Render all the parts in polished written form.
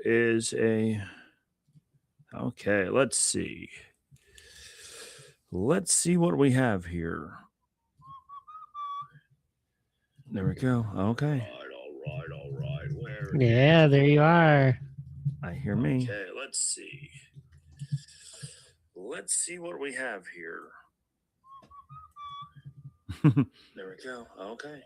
is a... Okay, let's see. Let's see what we have here. There we go. Okay. All right. Where? Yeah, there you are. I hear me. Okay, let's see. Let's see what we have here. There we go. Okay.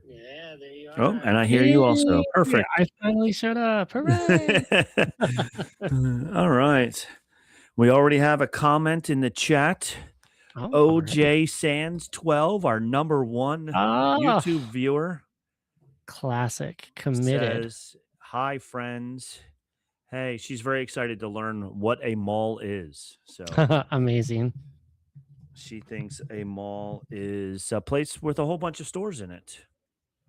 Yeah, there you are. Oh, and I hear you also. Perfect. I finally showed up. Hooray! All right. We already have a comment in the chat. OJ Sands 12, our number one YouTube viewer. Classic. Committed. Says, hi, friends. Hey, she's very excited to learn what a mall is. So amazing. She thinks a mall is a place with a whole bunch of stores in it.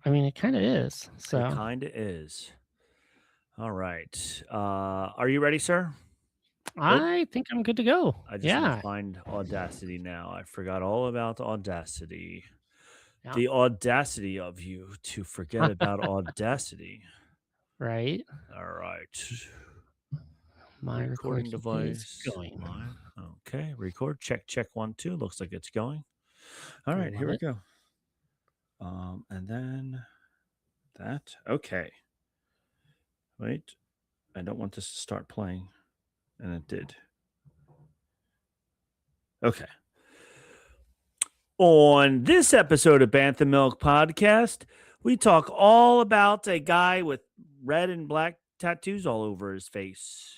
I mean, it kind of is. So it kind of is. All right. Are you ready, sir? I think I'm good to go. I just need to find Audacity now. I forgot all about Audacity. Yeah. The audacity of you to forget about Audacity. Right. All right. My recording device is going. Okay. Record. Check 1 2. Looks like it's going. All right. Here we go. And then that. Okay. Wait. I don't want this to start playing. And it did. Okay. On this episode of Bantha Milk Podcast, we talk all about a guy with red and black tattoos all over his face.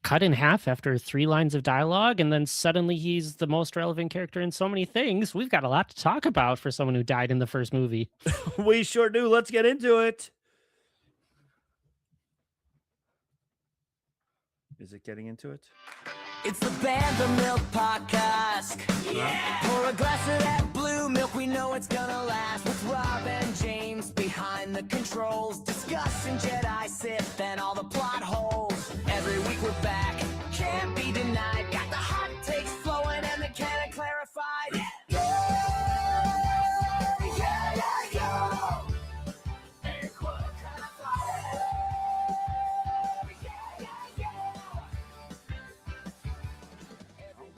Cut in half after 3 lines of dialogue, and then suddenly he's the most relevant character in so many things. We've got a lot to talk about for someone who died in the first movie. We sure do. Let's get into it. Is it getting into it? It's the Bantha Milk Podcast. Yeah! Pour a glass of that blue milk, we know it's gonna last. With Rob and James behind the controls, discussing Jedi, Sith, and all the plot holes. Every week we're back, can't be denied. Got the hot takes flowing and the canon clarified. Yeah!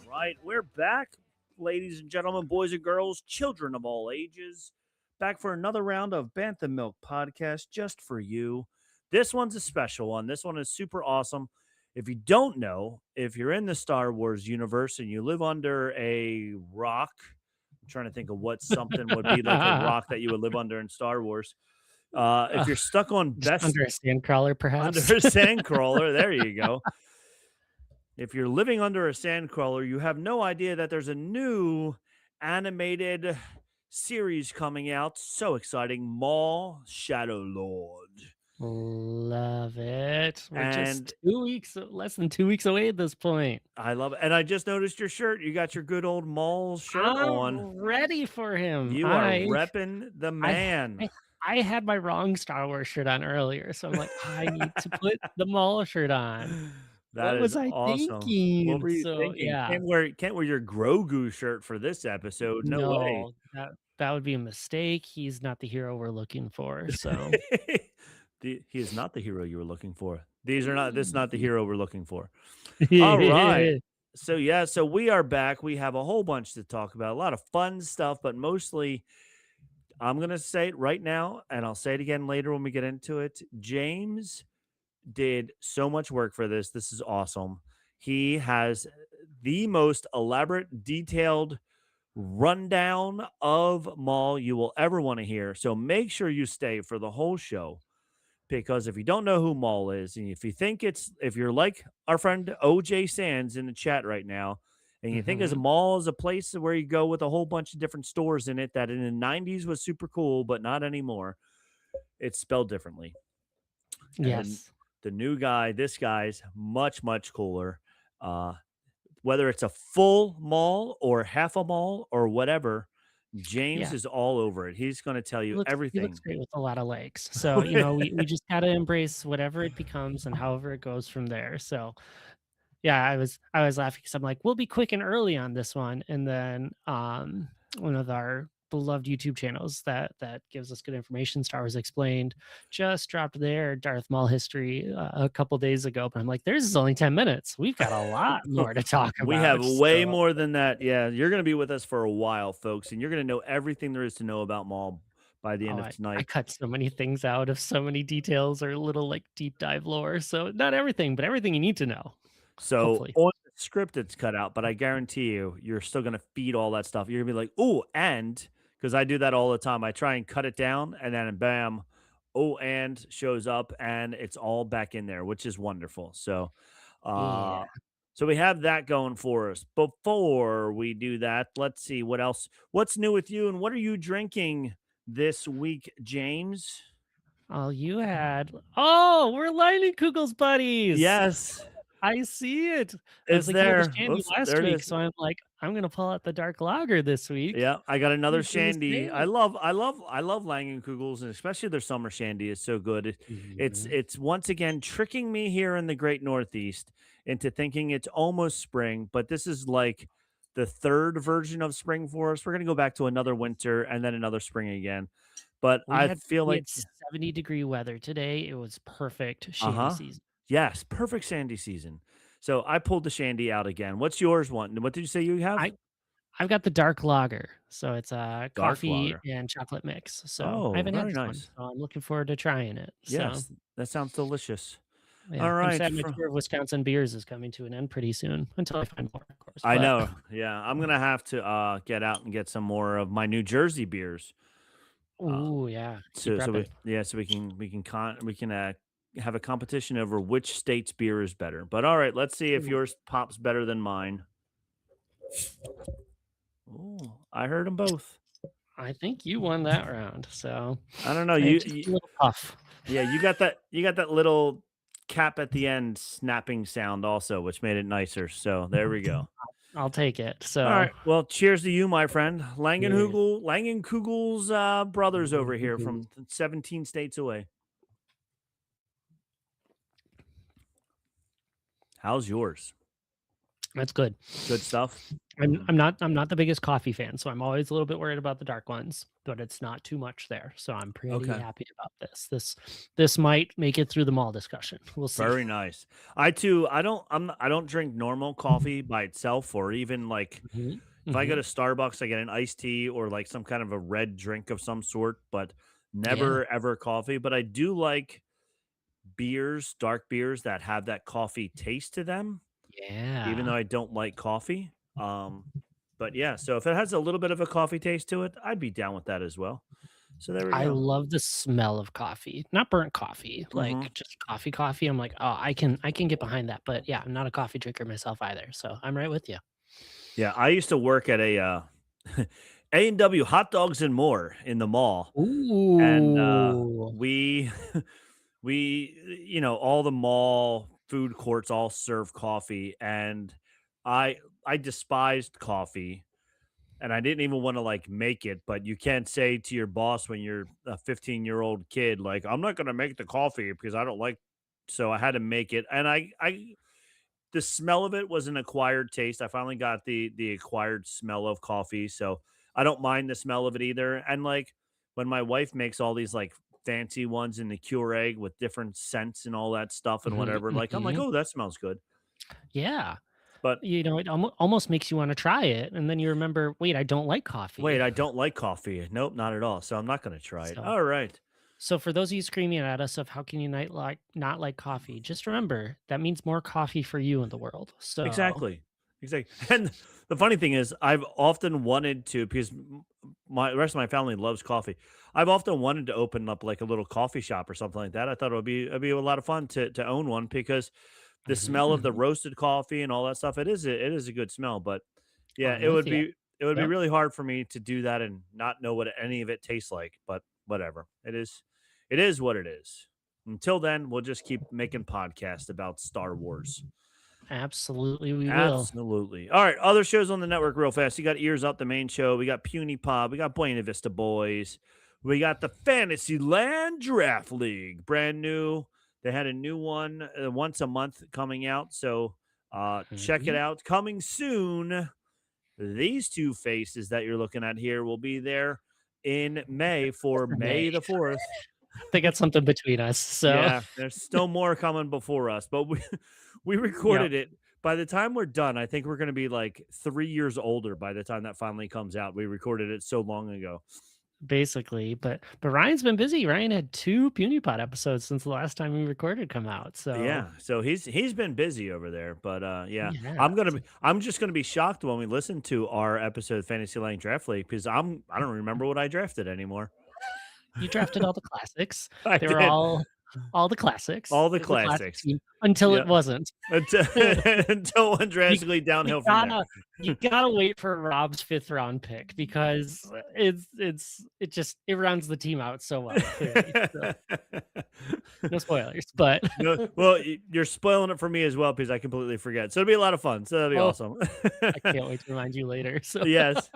Right, we're back, ladies and gentlemen, boys and girls, children of all ages, back for another round of Bantha Milk Podcast just for you. This one's a special one. This one is super awesome. If you don't know, if you're in the Star Wars universe and you live under a rock, I'm trying to think of what something would be like a rock that you would live under in Star Wars. If you're stuck on best under a sandcrawler, perhaps under a sandcrawler, there you go. If you're living under a sandcrawler, you have no idea that there's a new animated series coming out. So exciting. Maul, Shadow Lord. Love it. We're just 2 weeks, less than 2 weeks away at this point. I love it. And I just noticed your shirt. You got your good old Maul shirt on. Ready for him. You are repping the man. I had my wrong Star Wars shirt on earlier, so I'm like, I need to put the Maul shirt on. What was I awesome. Thinking? What were you thinking? Yeah. Can't wear your Grogu shirt for this episode. No way. That would be a mistake. He's not the hero we're looking for. So he is not the hero you were looking for. This is not the hero we're looking for. All right. So we are back. We have a whole bunch to talk about. A lot of fun stuff, but mostly I'm gonna say it right now, and I'll say it again later when we get into it. James did so much work for this. This is awesome. He has the most elaborate, detailed rundown of Maul you will ever want to hear. So make sure you stay for the whole show, because if you don't know who Maul is, and if you're like our friend OJ Sands in the chat right now, and you think as a mall is a place where you go with a whole bunch of different stores in it that in the 90s was super cool, but not anymore. It's spelled differently. Yes. And the new guy, this guy's much, much cooler. Whether it's a full mall or half a mall or whatever, James is all over it. He's going to tell you everything. He looks great with a lot of legs. So, we just got to embrace whatever it becomes and however it goes from there. So, yeah, I was laughing because I'm like, we'll be quick and early on this one. And then one of our beloved YouTube channels that gives us good information. Star Wars Explained just dropped their Darth Maul history a couple days ago, but I'm like, theirs is only 10 minutes. We've got a lot more to talk We have about. way So, more than that. Yeah, you're going to be with us for a while, folks, and you're going to know everything there is to know about Maul by the oh, end of I tonight. cut so many things out of so many details or little like deep dive lore. So not everything, but everything you need to know. So Hopefully. on the script, it's cut out, but I guarantee you, you're still going to feed all that stuff. You're going to be like, oh, and because I do that all the time, I try and cut it down, and then bam, oh, and shows up, and it's all back in there, which is wonderful. So, Yeah. uh, so we have that going for us. Before we do that, let's see what else. What's new with you, and what are you drinking this week, James? Oh, we're Lightning Kugel's buddies. Yes, I see it. I was it's like, you had the there. shandy Oops, last there it week, is. so I'm like, I'm gonna pull out the dark lager this week. Yeah, I got another You do the shandy. same. I love Langenkugels, and especially their summer shandy is so good. Mhm. It's once again tricking me here in the Great Northeast into thinking it's almost spring, but this is like the third version of spring for us. We're gonna go back to another winter and then another spring again. But We I had feel we like, had 70-degree weather today. It was perfect shandy uh-huh. season. Yes, perfect shandy season. So I pulled the shandy out again. What's yours one? What did you say you have? I I've got the dark lager, so it's a Dark coffee lager. and chocolate mix. So I Oh, haven't had very this one, nice. so I'm looking forward to trying it. So Yes, that sounds delicious. yeah, All I'm right. sad my tour of Wisconsin beers is coming to an end pretty soon until I find more, of course. I But know. Yeah, I'm gonna have to get out and get some more of my New Jersey beers. Uh, ooh, yeah, keep so repping. we can have a competition over which state's beer is better. But all right, let's see if Ooh, yours pops better than mine. Oh, I heard them both. I think you won that round. So I don't know. just a little puff. Yeah, you got that little cap at the end snapping sound also, which made it nicer. So there we go. I'll take it. All So right. Well, cheers to you, my friend. cheers. Langenkugel's brothers over here from 17 states away. How's yours? That's good. Good stuff. I'm not the biggest coffee fan, so I'm always a little bit worried about the dark ones, but it's not too much there. So I'm pretty Okay. happy about this. This might make it through the mall discussion. We'll see. Very nice. I too. I don't drink normal coffee by itself, or even like Mhm, if I go mhm. to Starbucks, I get an iced tea or like some kind of a red drink of some sort, but Yeah. never ever coffee. But I do like beers, dark beers that have that coffee taste to them, even though Yeah. I don't like coffee. But yeah, so if it has a little bit of a coffee taste to it, I'd be down with that as well. So there we I go. love the smell of coffee. Not burnt coffee, Hmm. like just coffee. I'm like, "Oh, I can get behind that." But yeah, I'm not a coffee drinker myself either, so I'm right with you. Yeah, I used to work at a A&W Hot Dogs and More in the mall, and Ooh. we we all the mall food courts all serve coffee, and I I despised coffee. And I didn't even want to like make it, but you can't say to your boss when you're a 15-year-old kid, like, I'm not gonna make the coffee because I don't like, so I had to make it. And I the smell of it was an acquired taste. I finally got the acquired smell of coffee. So I don't mind the smell of it either. And like when my wife makes all these like fancy ones in the Keurig with different scents and all that stuff and Mhm, whatever, like I'm like, mhm. oh, that smells good. Yeah. But You know, it almost makes you wanna try it, and then you remember, "Wait, I don't like wait, coffee." I don't like coffee. Nope, not at all. So I'm not gonna try it. So All right. so for those of you screaming at us of how can you not like coffee, just remember that means more coffee for you in the world. So Exactly. Exactly. And the funny thing is, I've often wanted to because my the rest of my family loves coffee. I've often wanted to open up like a little coffee shop or something like that. I thought it'd be a lot of fun to own one because the mhm, smell of the mhm. roasted coffee and all that stuff, it is a good smell. But yeah, I'm with you. it would be Yep. really hard for me to do that and not know what any of it tastes like. But whatever. It is what it is. Until then, we'll just keep making podcasts about Star Wars. Absolutely, we will. Absolutely. All right, other shows on the network real fast. You got Ears Up, the main show. We got Puny Pod. We got Buena Vista Boys. We got the Fantasyland Draft League, brand new. They had a new one once a month coming out, so check it Mhm. out. Coming soon, These two faces that you're looking at here will be there in May for For May. May the 4th. They got something between us. So Yeah, there's still more coming before us, but we we yep, recorded it. By the time we're done, I think we're going to be like 3 years older by the time that finally comes out. We recorded it so long ago. basically. But Ryan's been busy. Ryan had 2 PewDiePod episodes since the last time we recorded come out. So Yeah, so he's been busy over there, but yeah, yeah. I'm just gonna be shocked when we listen to our episode of Fantasy Line Draft League because I don't remember what I drafted anymore. You drafted all the classics. I They were did all the classics. all the It was a classic classics. team until Yeah, it wasn't. until until went You drastically you downhill from there. gotta wait for Rob's 5th round pick because it rounds the team out so well, clearly. So no spoilers, but No, well, you're spoiling it for me as well because I completely forget. So it'll be a lot of fun. So that'll be oh, awesome. I can't wait to remind you later. So Yes.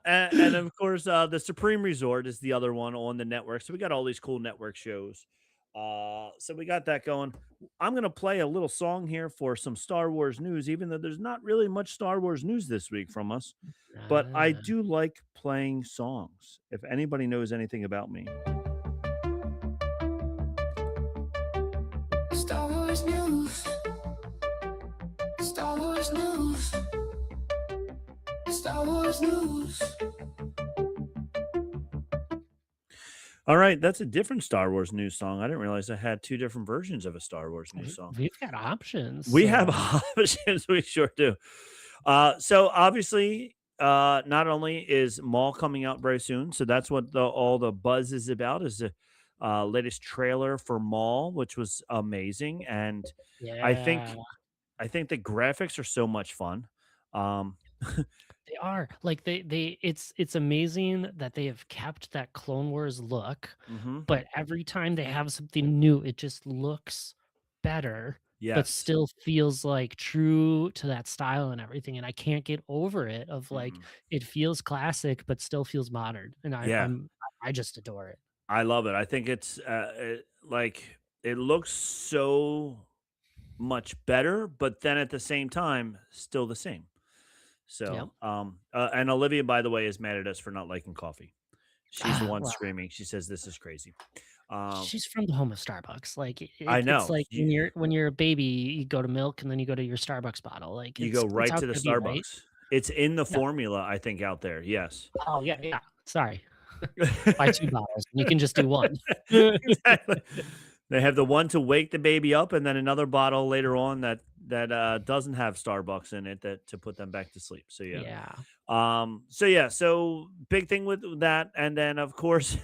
And of course, the Supreme Resort is the other one on the network. So we got all these cool network shows. So we got that going. I'm gonna play a little song here for some Star Wars news, even though there's not really much Star Wars news this week from us. But I Ah, do like playing songs. If anybody knows anything about me, Star Wars news. Star Wars news. Star Wars news. all right, that's a different Star Wars news song. I didn't realize I had two different versions of a Star Wars news song. we've got options. We have So options. We sure do. So obviously, not only is Maul coming out very soon, so that's what all the buzz is about. Is the latest trailer for Maul, which was amazing, and I yeah. think I think the graphics are so much fun. Um, They are like it's amazing that they have kept that Clone Wars look, mhm, but every time they have something new, it just looks better, but yes, still feels like true to that style and everything. And I can't get over it of like mhm. it feels classic, but still feels modern. And Yeah, I just adore it. I love it. I think it's like it looks so much better, but then at the same time, still the same. Yep. So, and Olivia, by the way, is mad at us for not liking coffee. She's the Ah, one well, screaming. She says this is crazy. Um, she's from the home of Starbucks. Like I it's know like you, when you're a baby, you go to milk and then you go to your Starbucks bottle. Like you go it's right out to the there to be right. Starbucks. It's in the Yeah. formula, I think, out there. Yes, Oh yeah, yeah. Sorry. Buy 2 bottles, and you can just do 1. exactly. They have the one to wake the baby up, and then another bottle later on that doesn't have Starbucks in it that to put them back to sleep. So yeah. Yeah. So yeah. So big thing with that, and then of course,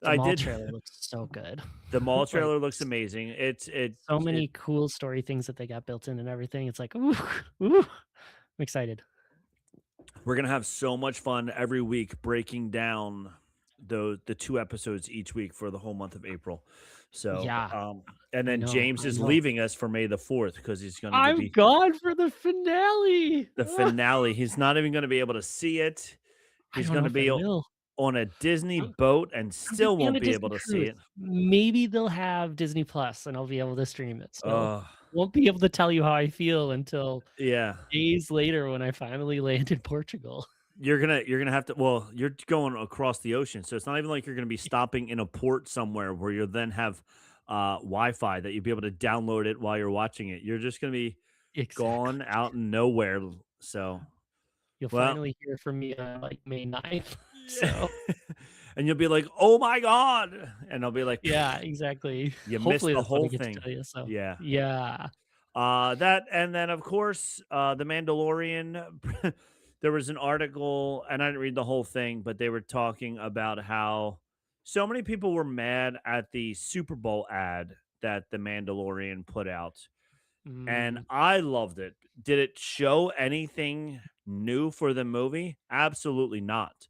The I mall did. trailer looks so good. The mall Like, trailer looks amazing. so many cool story things that they got built in and everything. It's like, ooh, ooh, I'm excited. We're gonna have so much fun every week breaking down the 2 episodes each week for the whole month of April. So, Yeah, and I then know, James I is know. leaving us for May the 4th because he's going to I'm be gone for the finale. the finale. He's not even gonna be able to see it. I He's don't know gonna if I be will. on a Disney I'm boat and I'm gonna still be on won't a be Disney able to see cruise. it. Maybe they'll have Disney Plus and I'll be able to stream it. So Oh, won't be able to tell you how I feel until yeah. days later when I finally land in Portugal. You're gonna have to well, you're going across the ocean, so it's not even like you're gonna be stopping in a port somewhere where you'll then have Wi-Fi that you'll be able to download it while you're watching it. You're just gonna be Exactly. gone out in nowhere. So You'll well, finally hear from me on like May 9th. So and you'll be like, "Oh my god!" And I'll be like, yeah, exactly. "You missed Hopefully the that's what I whole get to thing." tell you. So Yeah. yeah. That and then of course, the Mandalorian. There was an article, and I didn't read the whole thing, but they were talking about how so many people were mad at the Super Bowl ad that the Mandalorian put out, and Mm, I loved it. Did it show anything new for the movie? Absolutely not.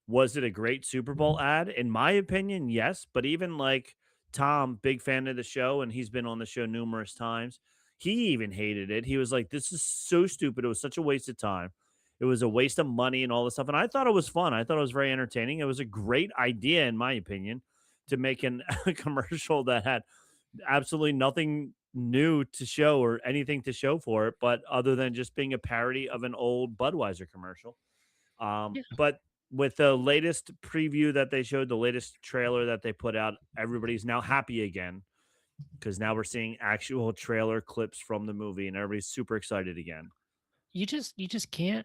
Was it a great Super Bowl ad? In my opinion, yes. But even like Tom, big fan of the show, and he's been on the show numerous times, he even hated it. He was like, this is so stupid. It was such a waste of time. It was a waste of money and all this stuff. And I thought it was fun. I thought it was very entertaining. It was a great idea, in my opinion, to make a commercial that had absolutely nothing new to show or anything to show for it, but other than just being a parody of an old Budweiser commercial. Yeah. But with the latest preview that they showed, the latest trailer that they put out, everybody's now happy again because now we're seeing actual trailer clips from the movie and everybody's super excited again. You just can't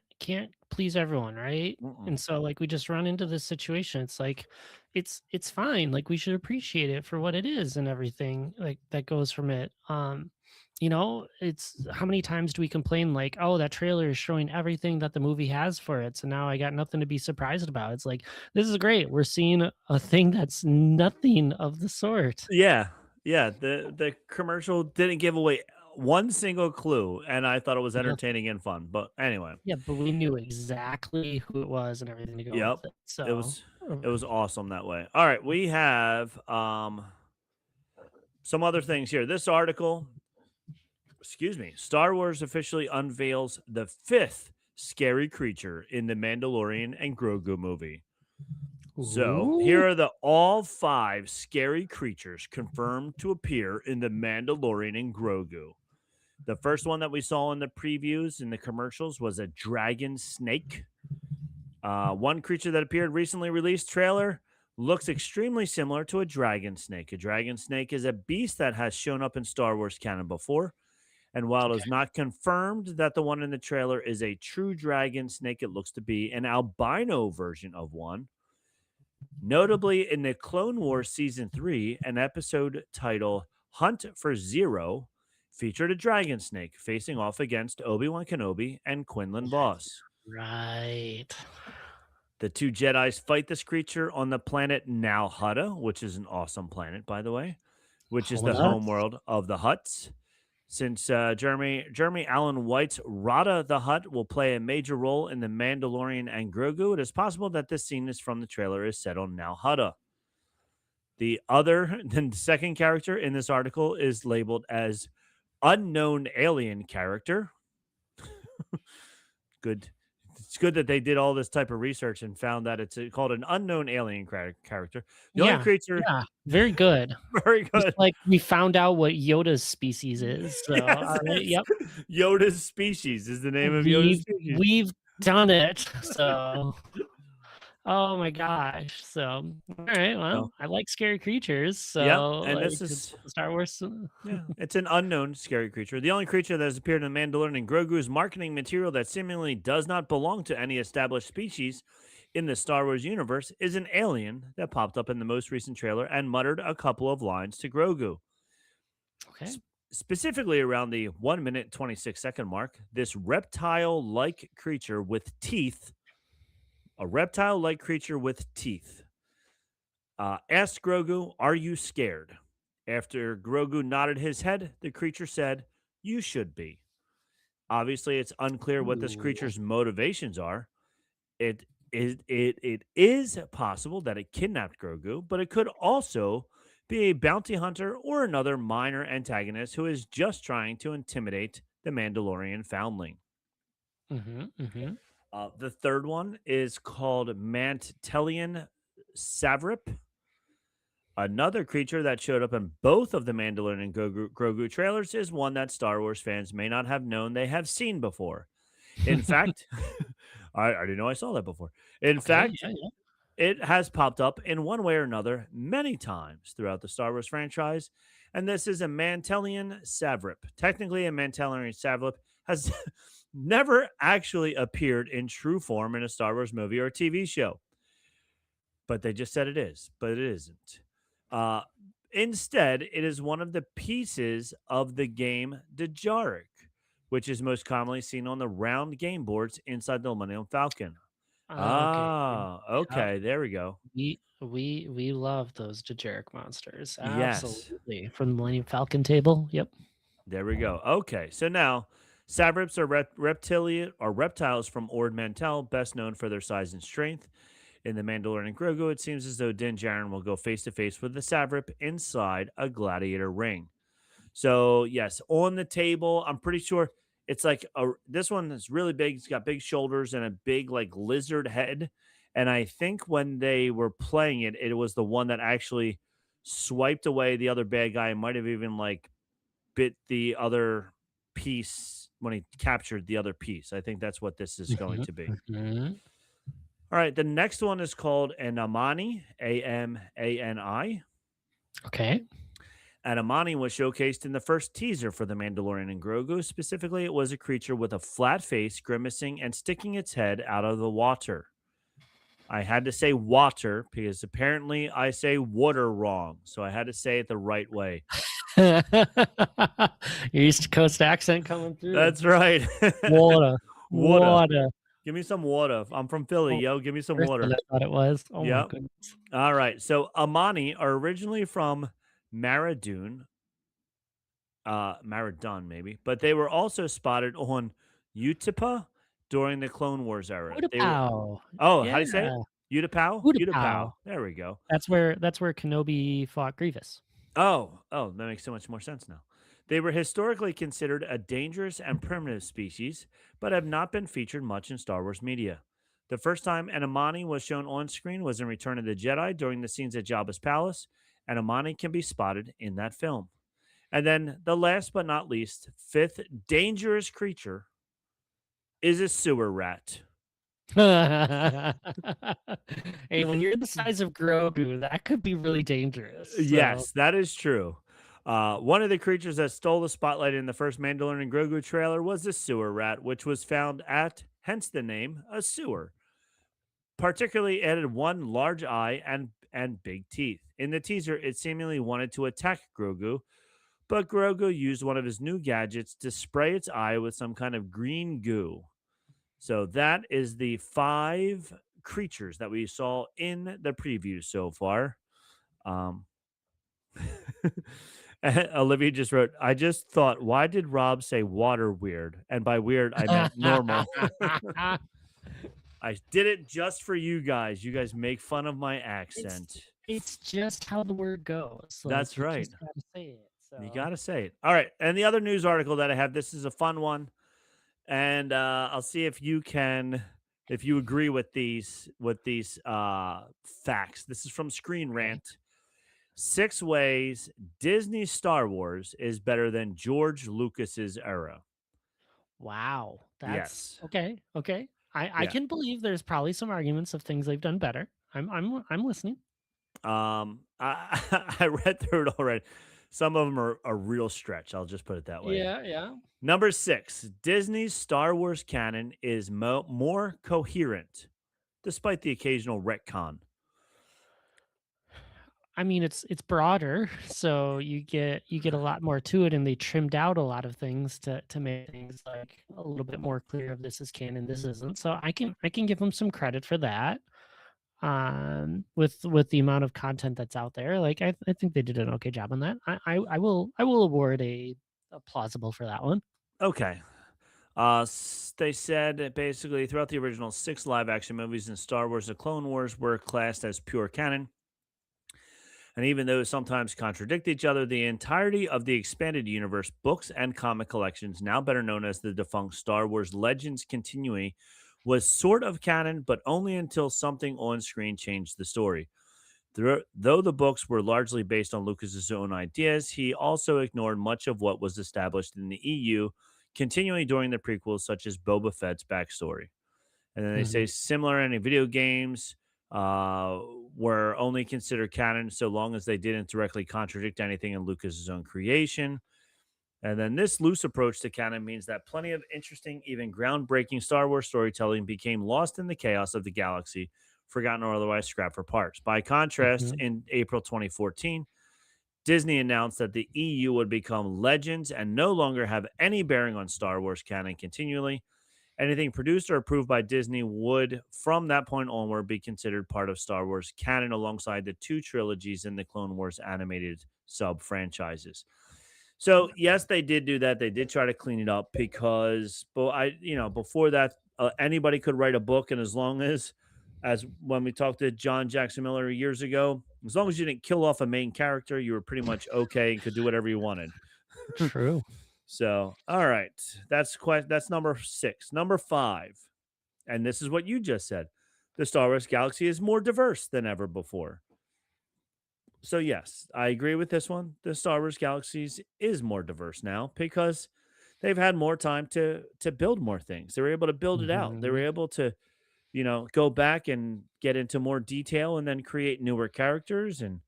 please everyone, right? Mm-mm. And so like we just run into this situation. It's like it's fine. Like we should appreciate it for what it is and everything like that goes from it. It's how many times do we complain like, oh, that trailer is showing everything that the movie has for it. So now I got nothing to be surprised about. It's like this is great. We're seeing a thing that's nothing of the sort. Yeah, yeah. The commercial didn't give away one single clue, and I thought it was Yeah. entertaining and fun. But anyway, Yeah, but we knew exactly who it was and everything to go yep, with it. it So was it was awesome that way. All right, we have some other things here. This article, excuse me, Star Wars officially unveils the fifth scary creature in the Mandalorian and Grogu movie. So ooh. here are the all five scary creatures confirmed to appear in the Mandalorian and Grogu. The first one that we saw in the previews in the commercials was a dragon snake. One creature that appeared recently released trailer looks extremely similar to a dragon snake. A dragon snake is a beast that has shown up in Star Wars canon before. And while it Okay. is not confirmed that the one in the trailer is a true dragon snake, it looks to be an albino version of one. Notably, in the Clone Wars Season 3, an episode titled Hunt for Zero featured a dragon snake facing off against Obi-Wan Kenobi and Quinlan Voss. Right. The two Jedis fight this creature on the planet Nal Hutta, which is an awesome planet, by the way, which is the Homenuts. home world of the Hutts. Since Jeremy Allen White's Rada the Hutt will play a major role in The Mandalorian and Grogu, it is possible that this scene is from the trailer is set on Nal Hutta. The second character in this article is labeled as unknown alien character. Good. It's good that they did all this type of research and found that it's called an unknown alien character. The only Yeah. creature, Yeah. Very good. very Just good. like we found out what Yoda's species is. So Yes, all right, yes. yep. Yoda's species is the name of Yoda's We've species. we've done it. So oh my gosh. So all right, So, well, I like scary creatures. yeah, So and like this is Star Wars. yeah, it's an unknown scary creature. The only creature that has appeared in Mandalorian and Grogu's marketing material that seemingly does not belong to any established species in the Star Wars universe is an alien that popped up in the most recent trailer and muttered a couple of lines to Grogu. Okay. Specifically around the 1 minute 26-second mark, this reptile-like creature with teeth, a reptile-like creature with teeth, asked Grogu, "Are you scared?" After Grogu nodded his head, the creature said, "You should be." Obviously, it's unclear what this Ooh. creature's motivations are. It is possible that it kidnapped Grogu, but it could also be a bounty hunter or another minor antagonist who is just trying to intimidate the Mandalorian foundling. Mm-hmm. Mm-hmm. The third one is called Mantelian Savrip. Another creature that showed up in both of the Mandalorian and Grogu trailers is one that Star Wars fans may not have known they have seen before. In fact, I already know I saw that before. In Okay. fact, Yeah. Yeah. it has popped up in one way or another many times throughout the Star Wars franchise, and this is a Mantelian Savrip. Technically, a Mantelian Savrip has never actually appeared in true form in a Star Wars movie or TV show, but they just said it is, but it isn't. Uh, Instead, it is one of the pieces of the game Dejaric, which is most commonly seen on the round game boards inside the Millennium Falcon. Okay. Ah, Yep. okay, there we go. We love those Dejarik monsters. Yes, Absolutely. From the Millennium Falcon table. Yep. there we go. Okay, so now Savrips are reptiles from Ord Mantell, best known for their size and strength. In the Mandalorian and Grogu, it seems as though Din Djarin will go face to face with the Savrip inside a gladiator ring. So yes, on the table, I'm pretty sure it's like this one is really big. It's got big shoulders and a big like lizard head. And I think when they were playing it, it was the one that actually swiped away the other bad guy. And might have even like bit the other piece, when he captured the other piece. I think that's what this is going Mhm, to be. mhm. All right, the next one is called an Amani, Amani. Okay. And Amani was showcased in the first teaser for The Mandalorian and Grogu. Specifically, it was a creature with a flat face, grimacing, and sticking its head out of the water. I had to say water because apparently I say water wrong. So I had to say it the right way. Your East Coast accent coming through. That's right. Water. Water. Water. Give me some water. I'm from Philly, Oh, yo. Give me some person water. I thought it was. Oh my Yep. goodness. All right. So Amani are originally from Maradun, Maradun maybe, but they were also spotted on Utapa during the Clone Wars era. They were Utapau. how do Yeah. you say it? Utapau? Utapau. Utapau. There we go. That's where Kenobi fought Grievous. Oh, that makes so much more sense now. They were historically considered a dangerous and primitive species, but have not been featured much in Star Wars media. The first time an Amani was shown on screen was in Return of the Jedi during the scenes at Jabba's palace, and Amani can be spotted in that film. And then the last but not least, fifth dangerous creature is a sewer rat. Hey, when you're the size of Grogu, that could be really dangerous. So Yes, that is true. One of the creatures that stole the spotlight in the first Mandalorian and Grogu trailer was the sewer rat, which was found at, hence the name, a sewer. Particularly, it had one large eye and big teeth. In the teaser, it seemingly wanted to attack Grogu, but Grogu used one of his new gadgets to spray its eye with some kind of green goo. So that is the 5 creatures that we saw in the preview so far. Um, Olivia just wrote, I just thought, why did Rob say water weird? And by weird, I meant normal. I did it just for you guys. You guys make fun of my accent. it's just how the word goes. That's Like you right. just gotta say it. You So got to say it. All right. And the other news article that I have, this is a fun one. And I'll see if you can, if you agree with these facts. This is from Screen okay. Rant. 6 ways Disney Star Wars is better than George Lucas's era. Wow. That's Yes. okay. Okay. I Yeah. can believe there's probably some arguments of things they've done better. I'm listening. I I read through it already. Some of them are a real stretch. I'll just put it that way. Yeah, yeah. Number 6, Disney's Star Wars canon is more coherent, despite the occasional retcon. I mean, it's broader, so you get a lot more to it, and they trimmed out a lot of things to make things like a little bit more clear of this is canon, this isn't. So I can give them some credit for that. With the amount of content that's out there, like I think they did an okay job on that. I will award a plausible for that one. Okay. They said that basically throughout the original 6 live action movies in Star Wars: The Clone Wars were classed as pure canon. And even though sometimes contradict each other, the entirety of the expanded universe, books, and comic collections, now better known as the defunct Star Wars Legends Continuing, was sort of canon, but only until something on screen changed the story. Though the books were largely based on Lucas's own ideas, he also ignored much of what was established in the EU, continuing during the prequels, such as Boba Fett's backstory. And then they say Mhm. similar any video games were only considered canon so long as they didn't directly contradict anything in Lucas's own creation. And then this loose approach to canon means that plenty of interesting, even groundbreaking Star Wars storytelling became lost in the chaos of the galaxy, forgotten or otherwise scrapped for parts. By contrast, Mhm. in April 2014, Disney announced that the EU would become legends and no longer have any bearing on Star Wars canon continually. Anything produced or approved by Disney would, from that point onward, be considered part of Star Wars canon alongside the 2 trilogies in the Clone Wars animated sub franchises. So, yes, they did do that. They did try to clean it up because, but before that, anybody could write a book, and as when we talked to John Jackson Miller years ago, as long as you didn't kill off a main character, you were pretty much okay and could do whatever you wanted. True. So, all right, that's number 6. Number 5, and this is what you just said: the Star Wars galaxy is more diverse than ever before. So yes, I agree with this one. The Star Wars galaxies is more diverse now because they've had more time to build more things. They were able to build it out. They were Mhm. able to, go back and get into more detail and then create newer characters. And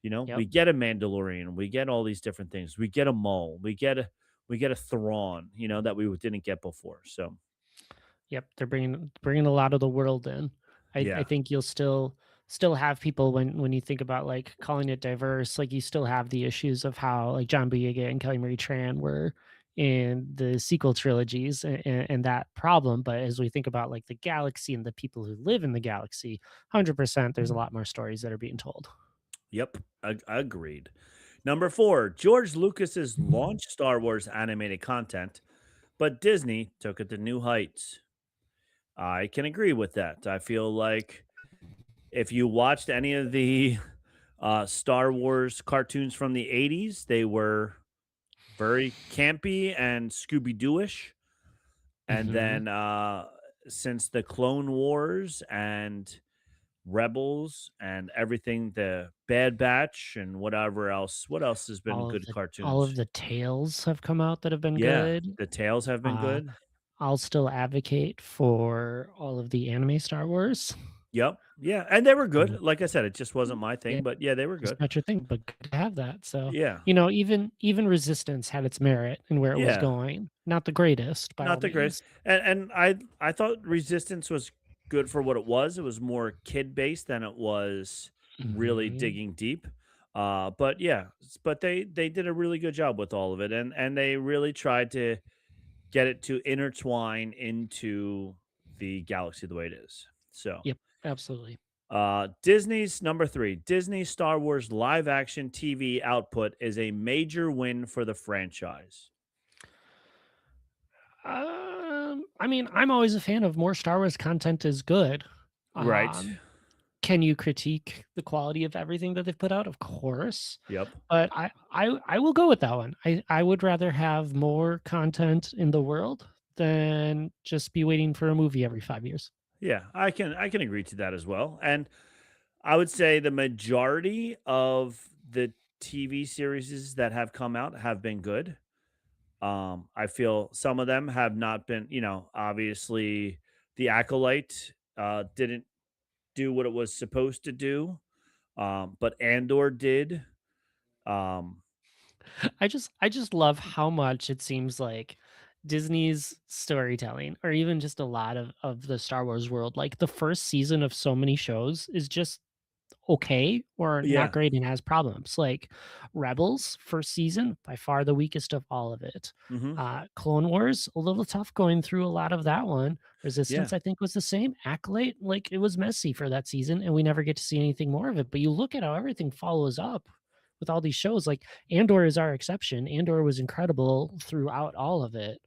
Yep. we get a Mandalorian, we get all these different things. We get a Maul, we get a Thrawn, that we didn't get before. So Yep, they're bringing a lot of the world in. I yeah, think you'll still have people when you think about like calling it diverse, like you still have the issues of how like John Boyega and Kelly Marie Tran were in the sequel trilogies and that problem. But as we think about like the galaxy and the people who live in the galaxy, 100% there's a lot more stories that are being told. yep, agreed. Number four, George Lucas's launched Star Wars animated content, but Disney took it to new heights. I can agree with that. I feel like if you watched any of the Star Wars cartoons from the 80s, they were very campy and Scooby Dooish. And Hmm. then since the Clone Wars and Rebels and everything, the Bad Batch and whatever else, what else has been good All of cartoons? the tales have come out that have been Yeah, good. the Tales have been Uh, good. I'll still advocate for all of the anime Star Wars. Yep. Yeah. And they were Um, good. Like I said, it just wasn't my yeah, thing, but yeah, they were just good. not your thing, but good to have that. So, Yeah. even Resistance had its merit in where it was Yeah. going. Not the greatest by Not all the greatest. means. And I thought Resistance was good for what it was. It was more kid based than it was really Mhm. digging deep. But yeah, but they did a really good job with all of it, and they really tried to get it to intertwine into the galaxy the way it is. So Yep, absolutely. Disney's number three, Disney Star Wars live action TV output is a major win for the franchise. I mean, I'm always a fan of more Star Wars content is good. Right. Um, can you critique the quality of everything that they've put out? Of course. Yep. But I will go with that one. I would rather have more content in the world than just be waiting for a movie every 5 years. Yeah, I can agree to that as well. And I would say the majority of the TV series that have come out have been good. I feel some of them have not been, obviously the Acolyte didn't do what it was supposed to do. But Andor did. Um, I just love how much it seems like Disney's storytelling, or even just a lot of the Star Wars world, like the first season of so many shows is just okay or not yeah. great and has problems. Like Rebels first season, by far the weakest of all of it. Hmm. Clone Wars, a little tough going through a lot of that one. Yeah. Resistance, I think, was the same. Acolyte, like it was messy for that season, and we never get to see anything more of it. But you look at how everything follows up with all these shows. Like Andor is our exception. Andor was incredible throughout all of it.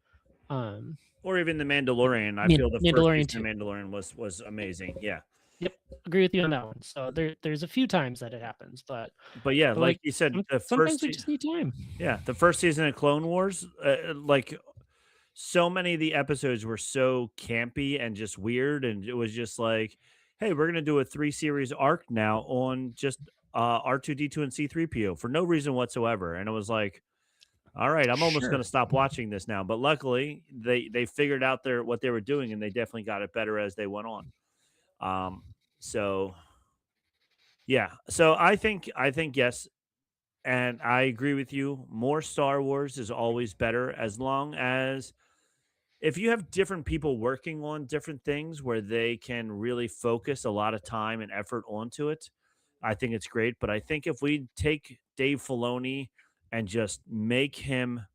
Um, Or even the Mandalorian. I feel the first Mandalorian season too. of Mandalorian was amazing. Yeah. Yep, agree with you on that one. So there's a few times that it happens, But yeah, but like like you said, sometimes we just need time. the first season of Clone Wars, like so many of the episodes were so campy and just weird, and it was just like, hey, we're gonna do a three-series arc now on just R2D2 and C3PO for no reason whatsoever, and it was like, all right, I'm almost Sure. gonna stop watching this now. But luckily, they figured out their what they were doing, and they definitely got it better as they went on. Um, so yeah, so I think yes, and I agree with you. More Star Wars is always better as long as if you have different people working on different things where they can really focus a lot of time and effort onto it, I think it's great. But I think if we take Dave Filoni and just make him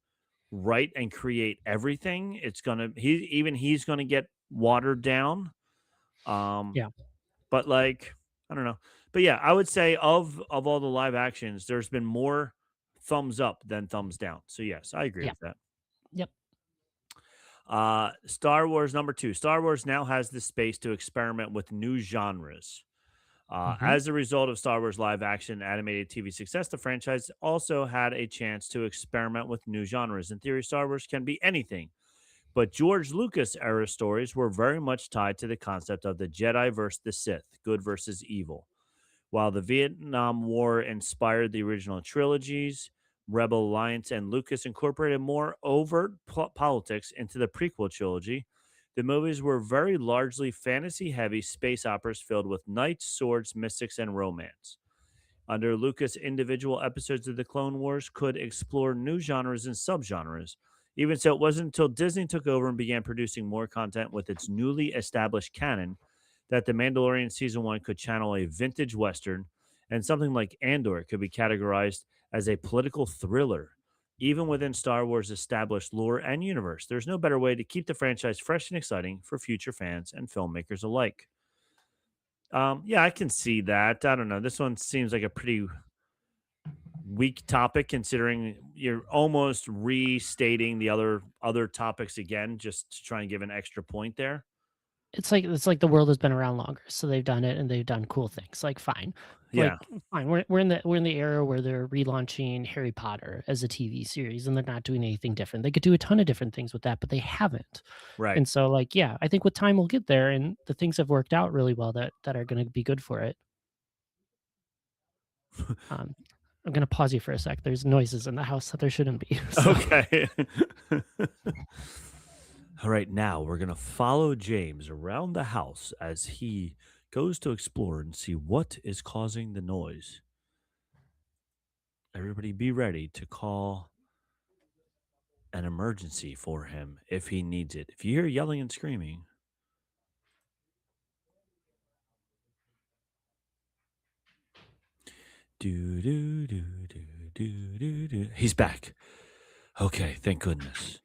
write and create everything, it's gonna he's gonna get watered down. Um, Yeah. but like I don't know, but yeah, I would say of all the live actions, there's been more thumbs up than thumbs down. So yes, I agree Yeah. with that. Yep. Star Wars number two. Star Wars now has the space to experiment with new genres. Mhm. As a result of Star Wars live action animated TV success, the franchise also had a chance to experiment with new genres. In theory, Star Wars can be anything, but George Lucas era stories were very much tied to the concept of the Jedi versus the Sith, good versus evil. While the Vietnam War inspired the original trilogies, Rebel Alliance and Lucas incorporated more overt politics into the prequel trilogy. The movies were very largely fantasy heavy space operas filled with knights, swords, mystics, and romance. Under Lucas, individual episodes of the Clone Wars could explore new genres and subgenres. Even so, it wasn't until Disney took over and began producing more content with its newly established canon that The Mandalorian Season 1 could channel a vintage Western, and something like Andor could be categorized as a political thriller. Even within Star Wars' established lore and universe, there's no better way to keep the franchise fresh and exciting for future fans and filmmakers alike. Yeah, I can see that. I don't know. This one seems like a pretty weak topic considering you're almost restating the other topics again just to try and give an extra point there. It's like the world has been around longer, so they've done it and they've done cool things. Like fine, Yeah, fine. We're in the era where they're relaunching Harry Potter as a TV series, and they're not doing anything different. They could do a ton of different things with that, but they haven't. right. And so, like, yeah, I think with time we'll get there, and the things have worked out really well that are going to be good for it. Um, I'm going to pause you for a sec. There's noises in the house that there shouldn't be. So. Okay. All right, now we're going to follow James around the house as he goes to explore and see what is causing the noise. Everybody be ready to call an emergency for him if he needs it. If you hear yelling and screaming, do do do do do do do. He's back. Okay, thank goodness.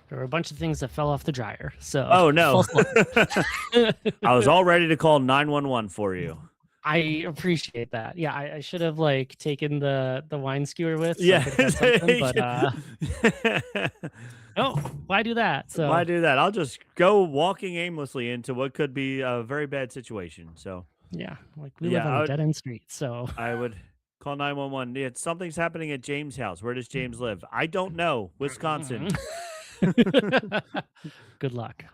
There were a bunch of things that fell off the dryer. So Oh no. false alarm. I was all ready to call 911 for you. I appreciate that. Yeah, I should have like taken the wine skewer with. So Yeah. I could have something, but no, why do that? So Why do that? I'll just go walking aimlessly into what could be a very bad situation. So yeah, like we Yeah, live on I a would- dead end street. So I would call 911. Yeah, something's happening at James' house. Where does James live? I don't know. Wisconsin. good luck.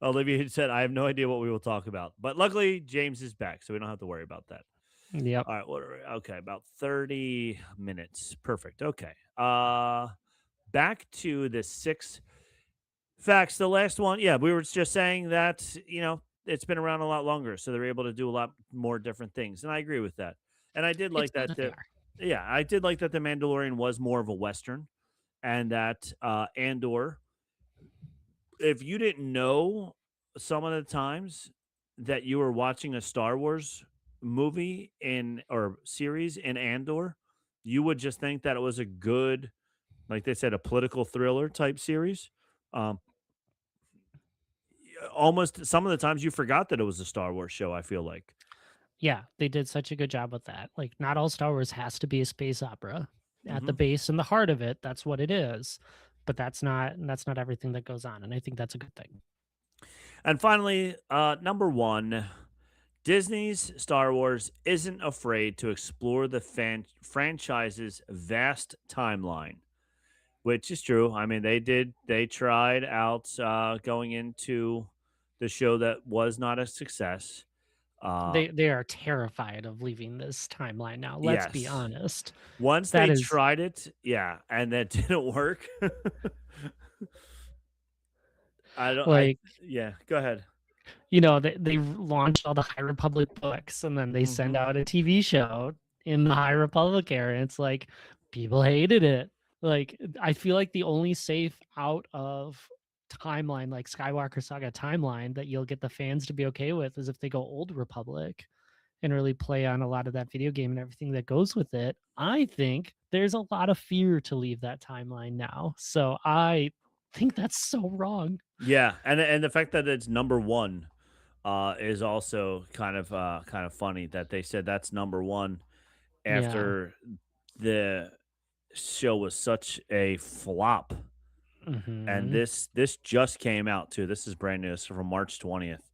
Olivia said, I have no idea what we will talk about. But luckily, James is back, so we don't have to worry about that. Yep. All right, what are we? Okay, about 30 minutes. Perfect. Okay. Back to the 6 facts. The last one, yeah, we were just saying that, it's been around a lot longer, so they're able to do a lot more different things. And I agree with that. And I did like It's good that they are. yeah, I did like that the Mandalorian was more of a Western and that Andor, if you didn't know some of the times that you were watching a Star Wars movie in or series in Andor, you would just think that it was a good, like they said, a political thriller type series. Um, Almost some of the times you forgot that it was a Star Wars show. I feel like, Yeah, they did such a good job with that. Like, not all Star Wars has to be a space opera. At the Mhm. base and the heart of it, that's what it is. But that's not everything that goes on, and I think that's a good thing. And finally, number one, Disney's Star Wars isn't afraid to explore the franchise's vast timeline, which is true. I mean, they tried out going into the show that was not a success. They are terrified of leaving this timeline now. Let's be Yes. honest. Once That they is tried it, yeah, and that didn't work. I don't, I, like, yeah, go ahead. they launched all the High Republic books and then they send Mhm. out a TV show in the High Republic era. And it's like people hated it. Like, I feel like the only safe out of timeline, like Skywalker Saga timeline, that you'll get the fans to be okay with is if they go Old Republic and really play on a lot of that video game and everything that goes with it. I think there's a lot of fear to leave that timeline now. So I think that's so wrong. Yeah, and the fact that it's number one is also kind of funny that they said that's number one Yeah. after the show was such a flop. And Hmm. this just came out too. This is brand new. It's from March 20th.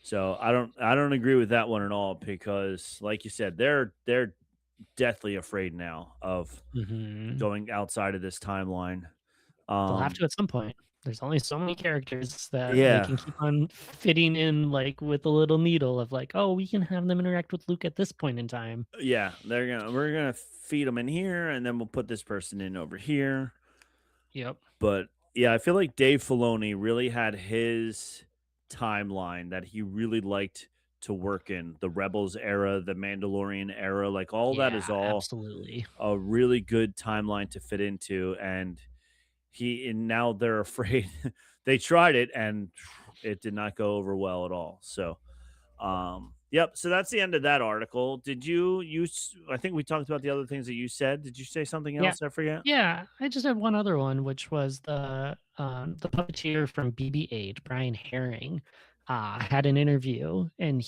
So I don't agree with that one at all because like you said, they're deathly afraid now of Hmm. going outside of this timeline. They'll have Um to at some point. There's only so many characters that they Yeah. can keep on fitting in, like, with a little needle of like, "Oh, we can have them interact with Luke at this point in time." Yeah, we're gonna feed them in here, and then we'll put this person in over here. Yep. But yeah, I feel like Dave Filoni really had his timeline that he really liked to work in the Rebels era, the Mandalorian era, like all that is Yeah, all absolutely. a really good timeline to fit into. And now they're afraid they tried it and it did not go over well at all. So yep. So that's the end of that article. Did I think we talked about the other things that you said. Did you say something Yeah. else? I forget. Yeah, I just had one other one, which was the puppeteer from BB-8, Brian Herring, had an interview, and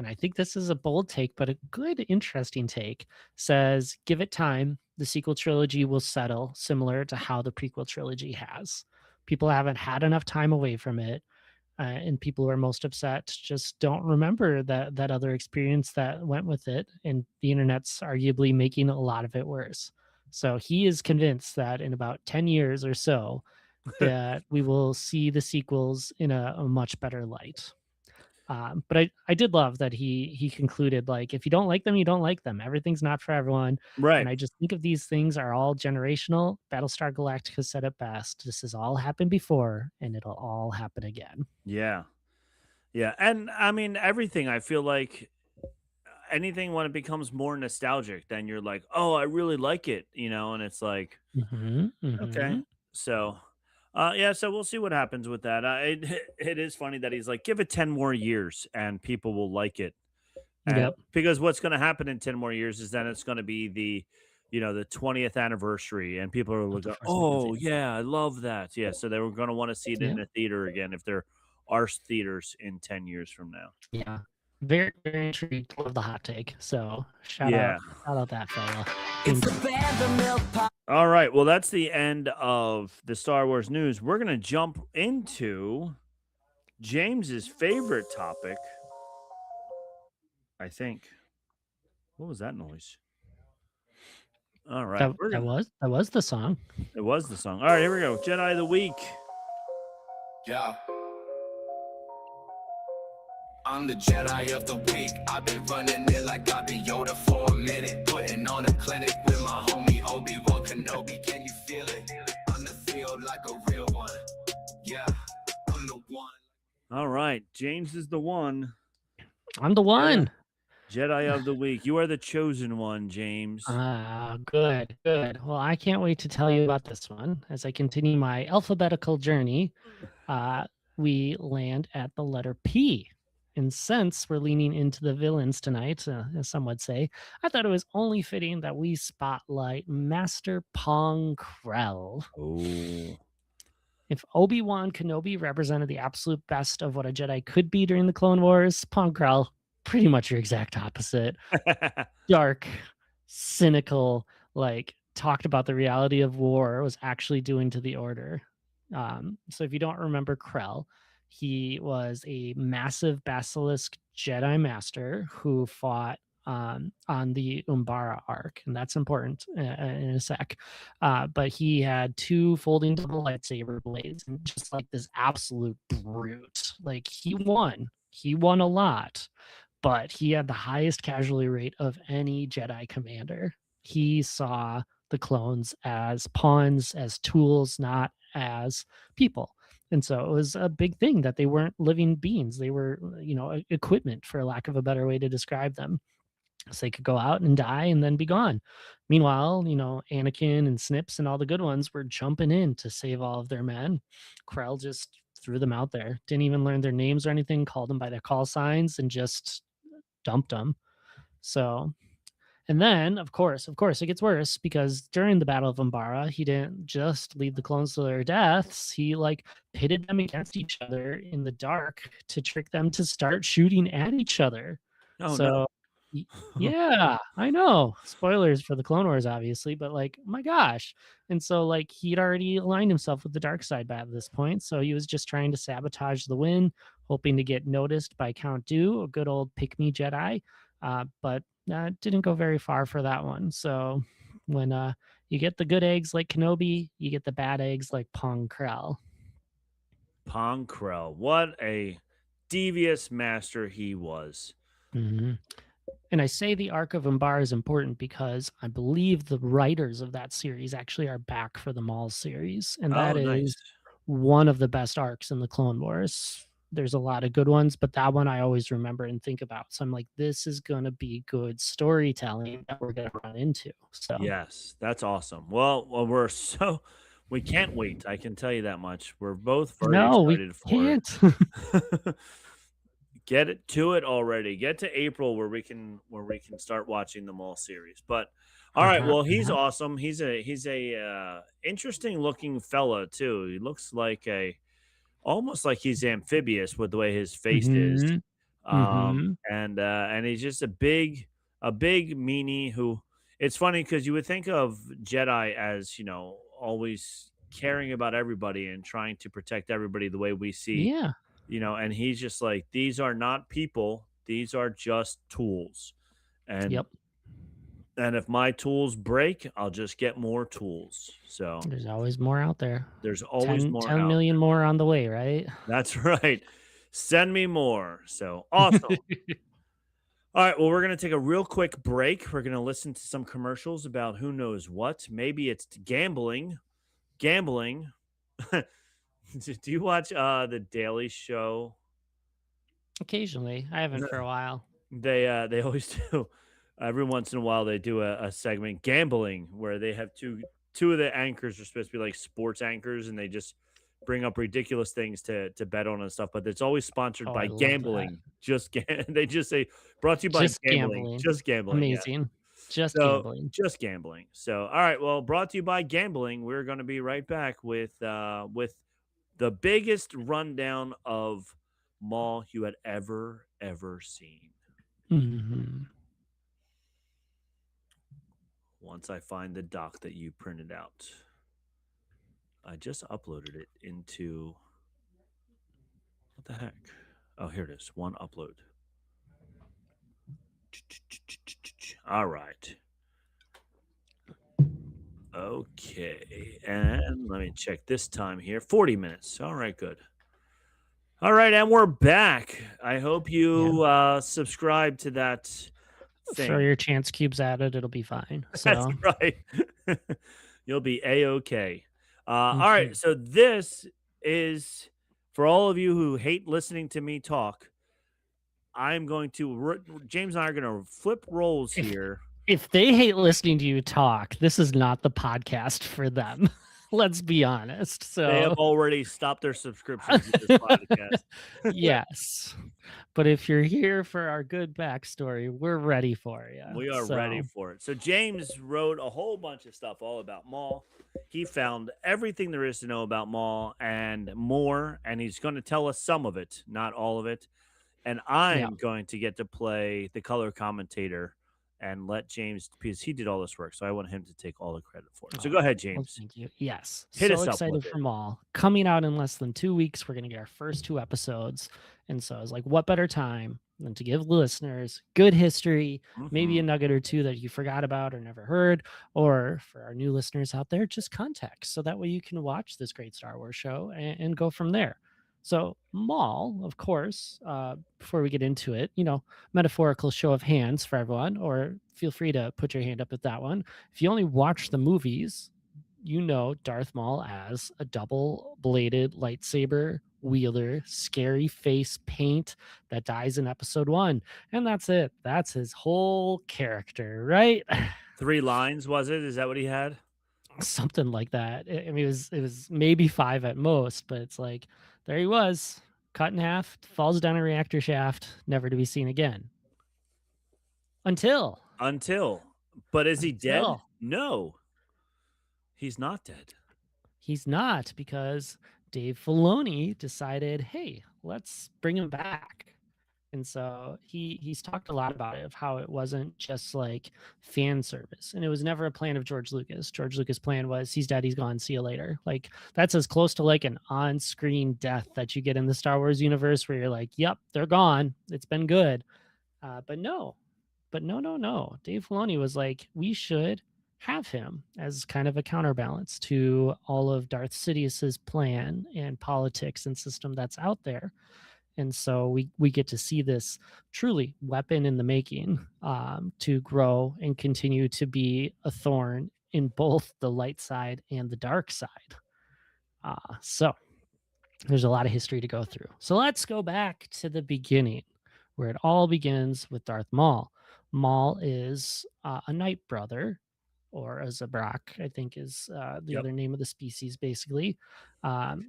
I think this is a bold take, but a good, interesting take, says, "Give it time. The sequel trilogy will settle, similar to how the prequel trilogy has. People haven't had enough time away from it, and people who are most upset just don't remember that other experience that went with it, and the internet's arguably making a lot of it worse." So he is convinced that in about 10 years or so, that we will see the sequels in a much better light. But I did love that he concluded, like, if you don't like them, you don't like them. Everything's not for everyone. And Right. I just think of these things are all generational. Battlestar Galactica said it best. This has all happened before, and it'll all happen again. Yeah. Yeah. And I mean, everything, I feel like anything when it becomes more nostalgic, then you're like, oh, I really like it, and it's like, Hmm. okay. Hmm. So, yeah, so we'll see what happens with that. It is funny that he's like, give it 10 more years and people will like it. Yep. Because what's going to happen in 10 more years is then it's going to be the 20th anniversary and people are Of like, the Force Awakens, oh, yeah. yeah, I love that. Yeah. So they were going to want to see it in Yep. the theater again if there are theaters in 10 years from now. Yeah. Very, very intrigued. Love the hot take. So Yeah. shout out that fella. It's Being the cool. Band the Milk Podcast. All right. Well, that's the end of the Star Wars news. We're going to jump into James's favorite topic, I think. What was that noise? All right. That was the song. It was the song. All right. Here we go. Jedi of the Week. Yeah. I'm the Jedi of the week. I've been running it like I've been Yoda for a minute. Putting on a clinic with my homie Obi-Wan Kenobi. Can you feel it? On the field like a real one. Yeah, I'm the one. All right. James is the one. I'm the one. Jedi of the Week. You are the chosen one, James. Good, good. Well, I can't wait to tell you about this one. As I continue my alphabetical journey, we land at the letter P. And since we're leaning into the villains tonight, as some would say, I thought it was only fitting that we spotlight Master Pong Krell. Oh. If Obi-Wan Kenobi represented the absolute best of what a Jedi could be during the Clone Wars, Pong Krell, pretty much your exact opposite. Dark, cynical, like talked about the reality of war, was actually doing to the Order. So if you don't remember Krell, he was a massive basilisk Jedi master who fought on the Umbara arc, and that's important in a sec. But he had two folding double lightsaber blades, and just like this absolute brute. Like he won a lot, but he had the highest casualty rate of any Jedi commander. He saw the clones as pawns, as tools, not as people. And so it was a big thing that they weren't living beings. They were, equipment, for lack of a better way to describe them. So they could go out and die and then be gone. Meanwhile, Anakin and Snips and all the good ones were jumping in to save all of their men. Krell just threw them out there, didn't even learn their names or anything, called them by their call signs, and just dumped them. So, and then of course, it gets worse because during the Battle of Umbara, he didn't just lead the clones to their deaths. He pitted them against each other in the dark to trick them to start shooting at each other. Oh, no. So, yeah, I know. Spoilers for the Clone Wars, obviously, but my gosh. And so, he'd already aligned himself with the dark side by this point. So he was just trying to sabotage the win, hoping to get noticed by Count Dooku, a good old pick me Jedi. But didn't go very far for that one. So when you get the good eggs like Kenobi, you get the bad eggs like Pong Krell. Ponkrell. What a devious master he was. hmm And I say the Arc of Umbar is important because I believe the writers of that series actually are back for the Maul series, and that Oh, nice. is one of the best arcs in the Clone Wars. There's a lot of good ones, but that one I always remember and think about. So I'm like, this is gonna be good storytelling that we're gonna run into. So Yes, that's awesome. Well, we can't wait. I can tell you that much. We're both very no, we excited for can't. it. Get it to it already. Get to April where we can start watching the Mall series. But all right, Uh-huh, well, he's uh-huh. awesome. He's a interesting looking fella too. He looks like a almost like he's amphibious with the way his face is. Mhm, mhm. And he's just a big meanie who it's funny because you would think of Jedi as, always caring about everybody and trying to protect everybody the way we see, Yeah, and he's just like, these are not people, these are just tools. And yep. and if my tools break, I'll just get more tools. So There's always more out there. there's always 10, more 10 out million there. more on the way, right? That's right. Send me more. So awesome. All right, well, we're going to take a real quick break. We're going to listen to some commercials about who knows what. Maybe it's gambling. Gambling. Do you watch the Daily Show? Occasionally. I haven't for a while. They always do. Every once in a while, they do a segment gambling where they have two of the anchors are supposed to be like sports anchors, and they just bring up ridiculous things to bet on and stuff. But it's always sponsored Oh, by I love that. gambling. They just say brought to you by Just gambling. gambling. Just gambling. Yeah. Amazing. Just So gambling. just gambling. So all right, well, brought to you by gambling. We're going to be right back with the biggest rundown of mall you had ever seen. Mhm. Once I find the doc that you printed out. I just uploaded it into what the heck? Oh, here it is. One upload. All right. Okay. And let me check this time here. 40 minutes. All right, good. All right, and we're back. I hope Yeah. you subscribe to that Throw thing. your chance cubes at it, it'll be fine. That's So right. You'll be a-okay. All right, mhm. so this is for all of you who hate listening to me talk. I'm going to James and I are going to flip roles if here. if they hate listening to you talk, this is not the podcast for them. Let's be honest. They have So already stopped their subscriptions with this podcast. yes. But if you're here for our good backstory, we're ready for you. We are ready So for it. So James wrote a whole bunch of stuff all about Maul. He found everything there is to know about Maul and more, and he's going to tell us some of it, not all of it. And yeah. I'm going to get to play the color commentator and let James, because he did all this work, so I want him to take all the credit for it. So go Oh, ahead, well, James. thank you. Yes. Hit So us up with excited it. for Maul. Coming out in less than 2 weeks. We're going to get our first 2 episodes. And so I was like, what better time than to give listeners good history, maybe a nugget or two that you forgot about or never heard, or for our new listeners out there, just context. So that way you can watch this great Star Wars show and go from there. So, Maul, of course, before we get into it, metaphorical show of hands for everyone, or feel free to put your hand up at that one. If you only watch the movies, you know Darth Maul as a double-bladed lightsaber wielder, scary face paint that dies in episode 1. And that's it. That's his whole character, right? 3 lines, was it? Is that what he had? Something like that. I mean, it was maybe 5 at most, but it's like there he was, cut in half, falls down a reactor shaft, never to be seen again. Until But is he dead? until No, he's not dead. he's not, because Dave Filoni decided, hey, let's bring him back. And so he's talked a lot about it, of how it wasn't just like fan service, and it was never a plan of George Lucas. George Lucas' plan was, he's dead, he's gone, see you later. Like, that's as close to like an on-screen death that you get in the Star Wars universe, where you're like, yep, they're gone, it's been good. But no, no. Dave Filoni was like, we should have him as kind of a counterbalance to all of Darth Sidious's plan and politics and system that's out there. And so we get to see this truly weapon in the making, to grow and continue to be a thorn in both the light side and the dark side. So there's a lot of history to go through. So let's go back to the beginning, where it all begins with Darth Maul. Maul is a Night Brother, or a Zabrak, I think is the Yep. other name of the species, basically.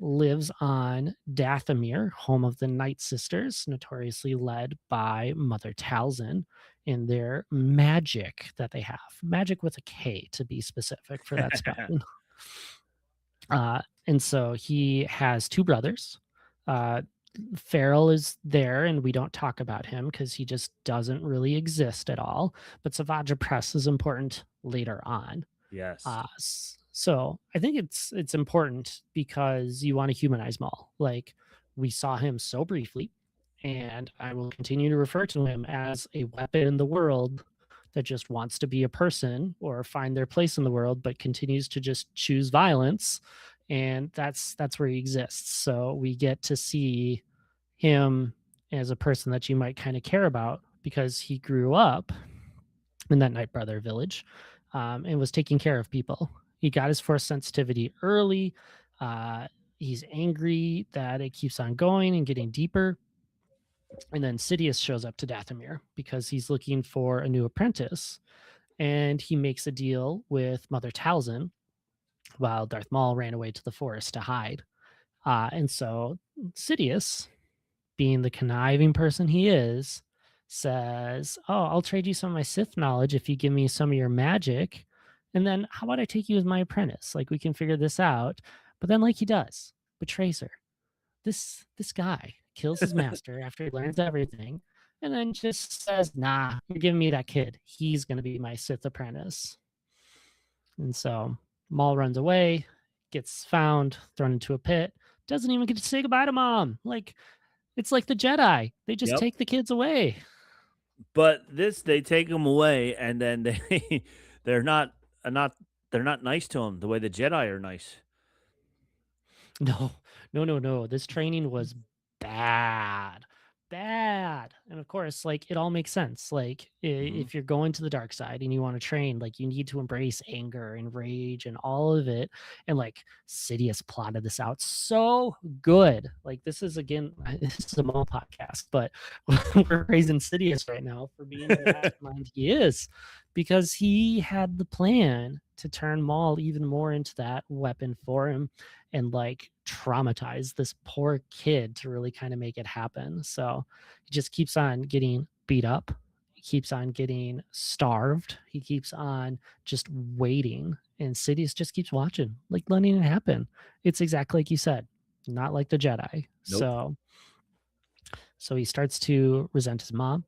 Lives on Dathomir, home of the Night Sisters, notoriously led by Mother Talzin, and their magic that they have. Magic with a K, to be specific, for that spelling. And so he has two brothers. Uh, Farrell is there, and we don't talk about him because he just doesn't really exist at all. But Savaja Press is important later on. Yes. So I think it's important because you want to humanize Maul. Like, we saw him so briefly, and I will continue to refer to him as a weapon in the world that just wants to be a person or find their place in the world, but continues to just choose violence, and that's where he exists. So we get to see him as a person that you might kind of care about because he grew up in that Night Brother village, and was taking care of people. He got his force sensitivity early. Uh, he's angry that it keeps on going and getting deeper. And then Sidious shows up to Dathomir because he's looking for a new apprentice. And he makes a deal with Mother Talzin while Darth Maul ran away to the forest to hide. And so Sidious, being the conniving person he is, says, "Oh, I'll trade you some of my Sith knowledge if you give me some of your magic. And then how about I take you as my apprentice? Like, we can figure this out." But then, like he does, betrays her. This guy kills his master after he learns everything, and then just says, "Nah, you're giving me that kid. He's gonna be my Sith apprentice." And so Maul runs away, gets found, thrown into a pit, doesn't even get to say goodbye to mom. Like, it's like the Jedi. They just Yep. take the kids away. But this, they take him away, and then they they're not they're not nice to him the way the Jedi are nice. No, no, no, no. This training was bad. Bad. And of course, like, it all makes sense. Like, Mhm. if you're going to the dark side and you want to train, like, you need to embrace anger and rage and all of it. And like, Sidious plotted this out so good. Like, this is again, this is a Maul podcast, but we're praising Sidious right now for being the mastermind he is, because he had the plan to turn Maul even more into that weapon for him, and like traumatize this poor kid to really kind of make it happen. So he just keeps on getting beat up. He keeps on getting starved. He keeps on just waiting. And Sidious just keeps watching, like letting it happen. It's exactly like you said, not like the Jedi. Nope. So he starts to resent his mom,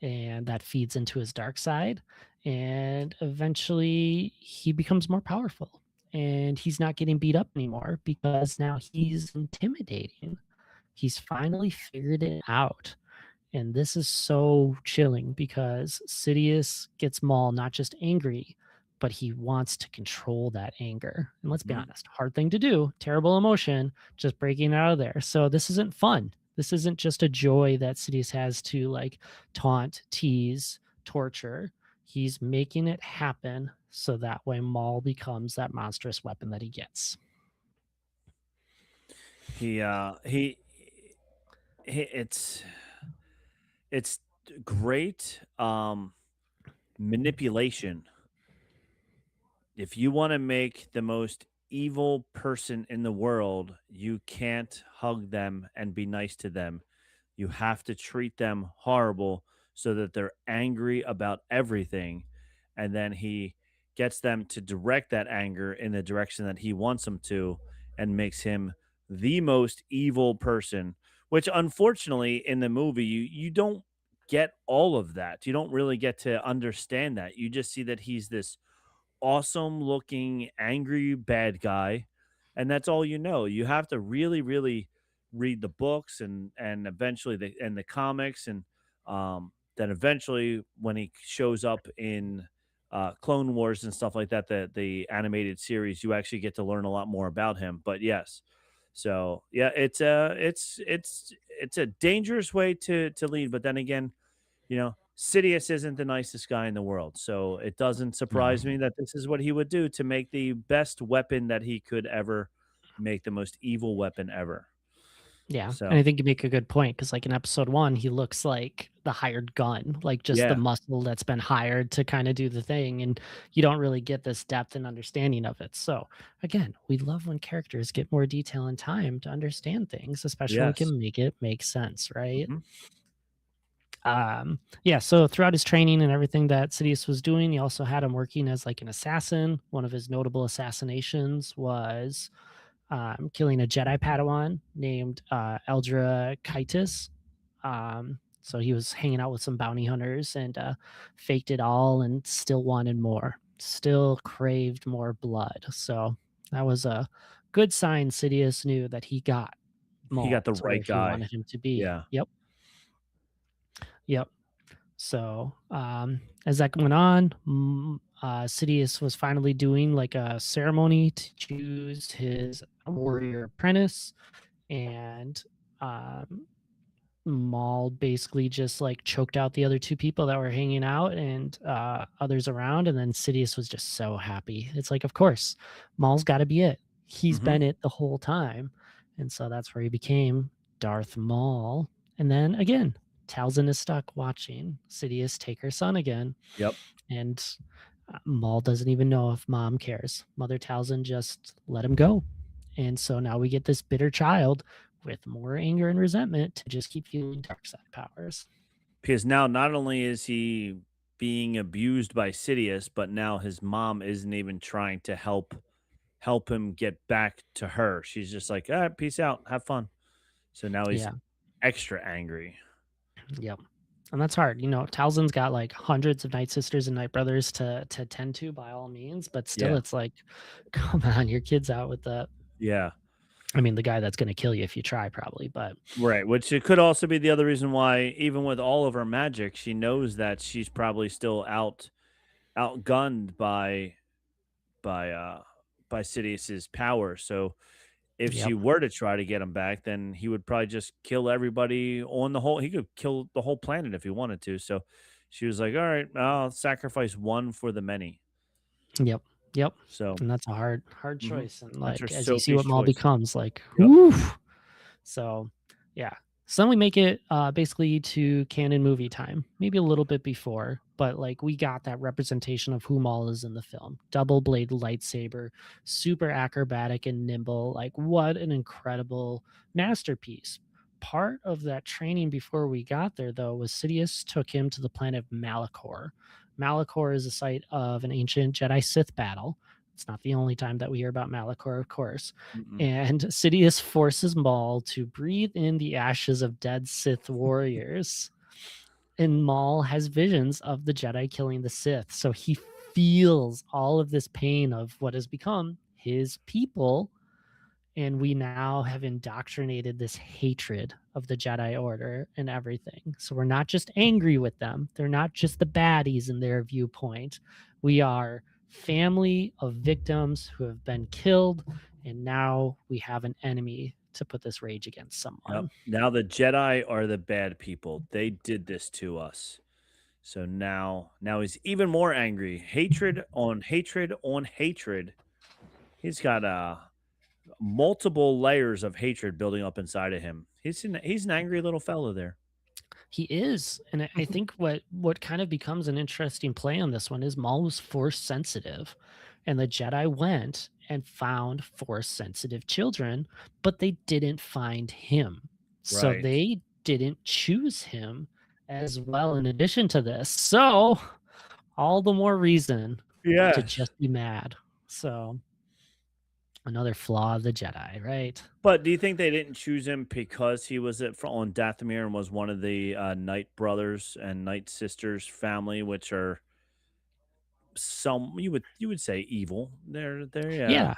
and that feeds into his dark side, and eventually he becomes more powerful, and he's not getting beat up anymore because now he's intimidating. He's finally figured it out. And this is so chilling because Sidious gets Maul not just angry, but he wants to control that anger. And let's be Mhm. honest, hard thing to do, terrible emotion, just breaking out of there. So this isn't fun. This isn't just a joy that Sidious has to like taunt, tease, torture. He's making it happen so that way Maul becomes that monstrous weapon that he gets. He it's great manipulation. If you want to make the most evil person in the world, you can't hug them and be nice to them. You have to treat them horrible so that they're angry about everything. And then he gets them to direct that anger in the direction that he wants them to, and makes him the most evil person, which unfortunately in the movie, you don't get all of that. You don't really get to understand that. You just see that he's this awesome looking angry bad guy, and that's all you know. You have to really really read the books, and eventually the comics, and then eventually when he shows up in Clone Wars and stuff like that, the animated series, you actually get to learn a lot more about him. But yes, so yeah, it's a dangerous way to lead. But then again, Sidious isn't the nicest guy in the world, so it doesn't No. surprise me that this is what he would do to make the best weapon that he could ever make, the most evil weapon ever. Yeah, and So I think you make a good point because, like, in episode 1, he looks like the hired gun, like, just the yeah, muscle that's been hired to kinda do the thing, and you don't really get this depth and understanding of it, so, again, we love when characters get more detail and time to understand things, especially when we yes, can make it make sense, right? hmm Yeah, so throughout his training and everything that Sidious was doing, he also had him working as, like, an assassin. One of his notable assassinations was killing a Jedi Padawan named Eldra Kaitis. So he was hanging out with some bounty hunters and faked it all and still wanted more, still craved more blood. So that was a good sign Sidious knew that he got he got Maul the to where right he guy. wanted him to be. Yeah, Yep. Yep. So, as that went on, Sidious was finally doing like a ceremony to choose his warrior apprentice, and um, Maul basically just like choked out the other two people that were hanging out and others around, and then Sidious was just so happy. It's like, of course, Maul's got to be it. He's hmm been it the whole time, and so that's where he became Darth Maul. And then again, Talzin is stuck watching Sidious take her son again, yep. and Maul doesn't even know if Mom cares. Mother Talzin just let him go, and so now we get this bitter child with more anger and resentment to just keep fueling dark side powers. Because now not only is he being abused by Sidious, but now his mom isn't even trying to help him get back to her. She's just like, "All right, peace out, have fun." So now he's Yeah, extra angry. yep. And that's hard. Talzin's got like hundreds of Night Sisters and Night Brothers to tend to by all means, but still Yeah, it's like, come on, your kid's out with the yeah, I mean, the guy that's gonna kill you if you try probably, but right. Which it could also be the other reason why, even with all of her magic, she knows that she's probably still outgunned by by Sidious's power. So if she yep, were to try to get him back, then he would probably just kill everybody on the whole. He could kill the whole planet if he wanted to. So she was like, "All right, I'll sacrifice one for the many." yep, yep. So And that's a hard mhm, choice. And that's her like as you see Sophie's what Maul choice. becomes, like, Yep. whoo. So, yeah. So then we make it basically to canon movie time, maybe a little bit before, but like we got that representation of who Maul is in the film. Double blade lightsaber, super acrobatic and nimble. Like, what an incredible masterpiece. Part of that training before we got there, though, was Sidious took him to the planet Malachor. Malachor is a site of an ancient Jedi Sith battle. It's not the only time that we hear about Malachor, of course, Mm-mm. and Sidious forces Maul to breathe in the ashes of dead Sith warriors. And Maul has visions of the Jedi killing the Sith. So he feels all of this pain of what has become his people. And we now have indoctrinated this hatred of the Jedi Order and everything. So we're not just angry with them, they're not just the baddies in their viewpoint. We are family of victims who have been killed, and now we have an enemy to put this rage against Yep. someone. Now the Jedi are the bad people. They did this to us. So now he's even more angry. Hatred on hatred on hatred. He's got multiple layers of hatred building up inside of him. He's an angry little fellow there. He is, and I think what kind of becomes an interesting play on this one is Maul was force sensitive, and the Jedi went and found force sensitive children, but they didn't find him, so Right. they didn't choose him as well. In addition to this, so all the more reason to Yes. just be mad. So another flaw of the Jedi, right? But do you think they didn't choose him because he was on Dathomir and was one of the Knight brothers and Knight sisters family, which are some you would say evil. Yeah.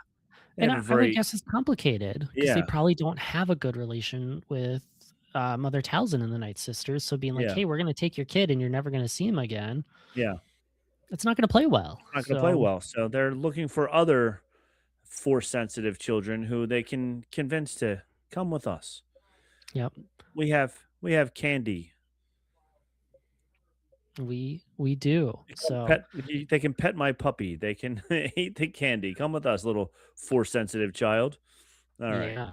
They And have I a I would very guess it's complicated because they yeah probably don't have a good relation with, Mother Talzin and the Night Sisters, so being like, yeah "Hey, we're gonna take your kid and you're never gonna see him again." yeah it's not going to play well. Not gonna play So, well. So they're looking for other force sensitive children who they can convince to come with us. yep, We have Candy. we do. So, They can pet my puppy. They can eat the candy. Come with us, little force sensitive child. All right. yeah,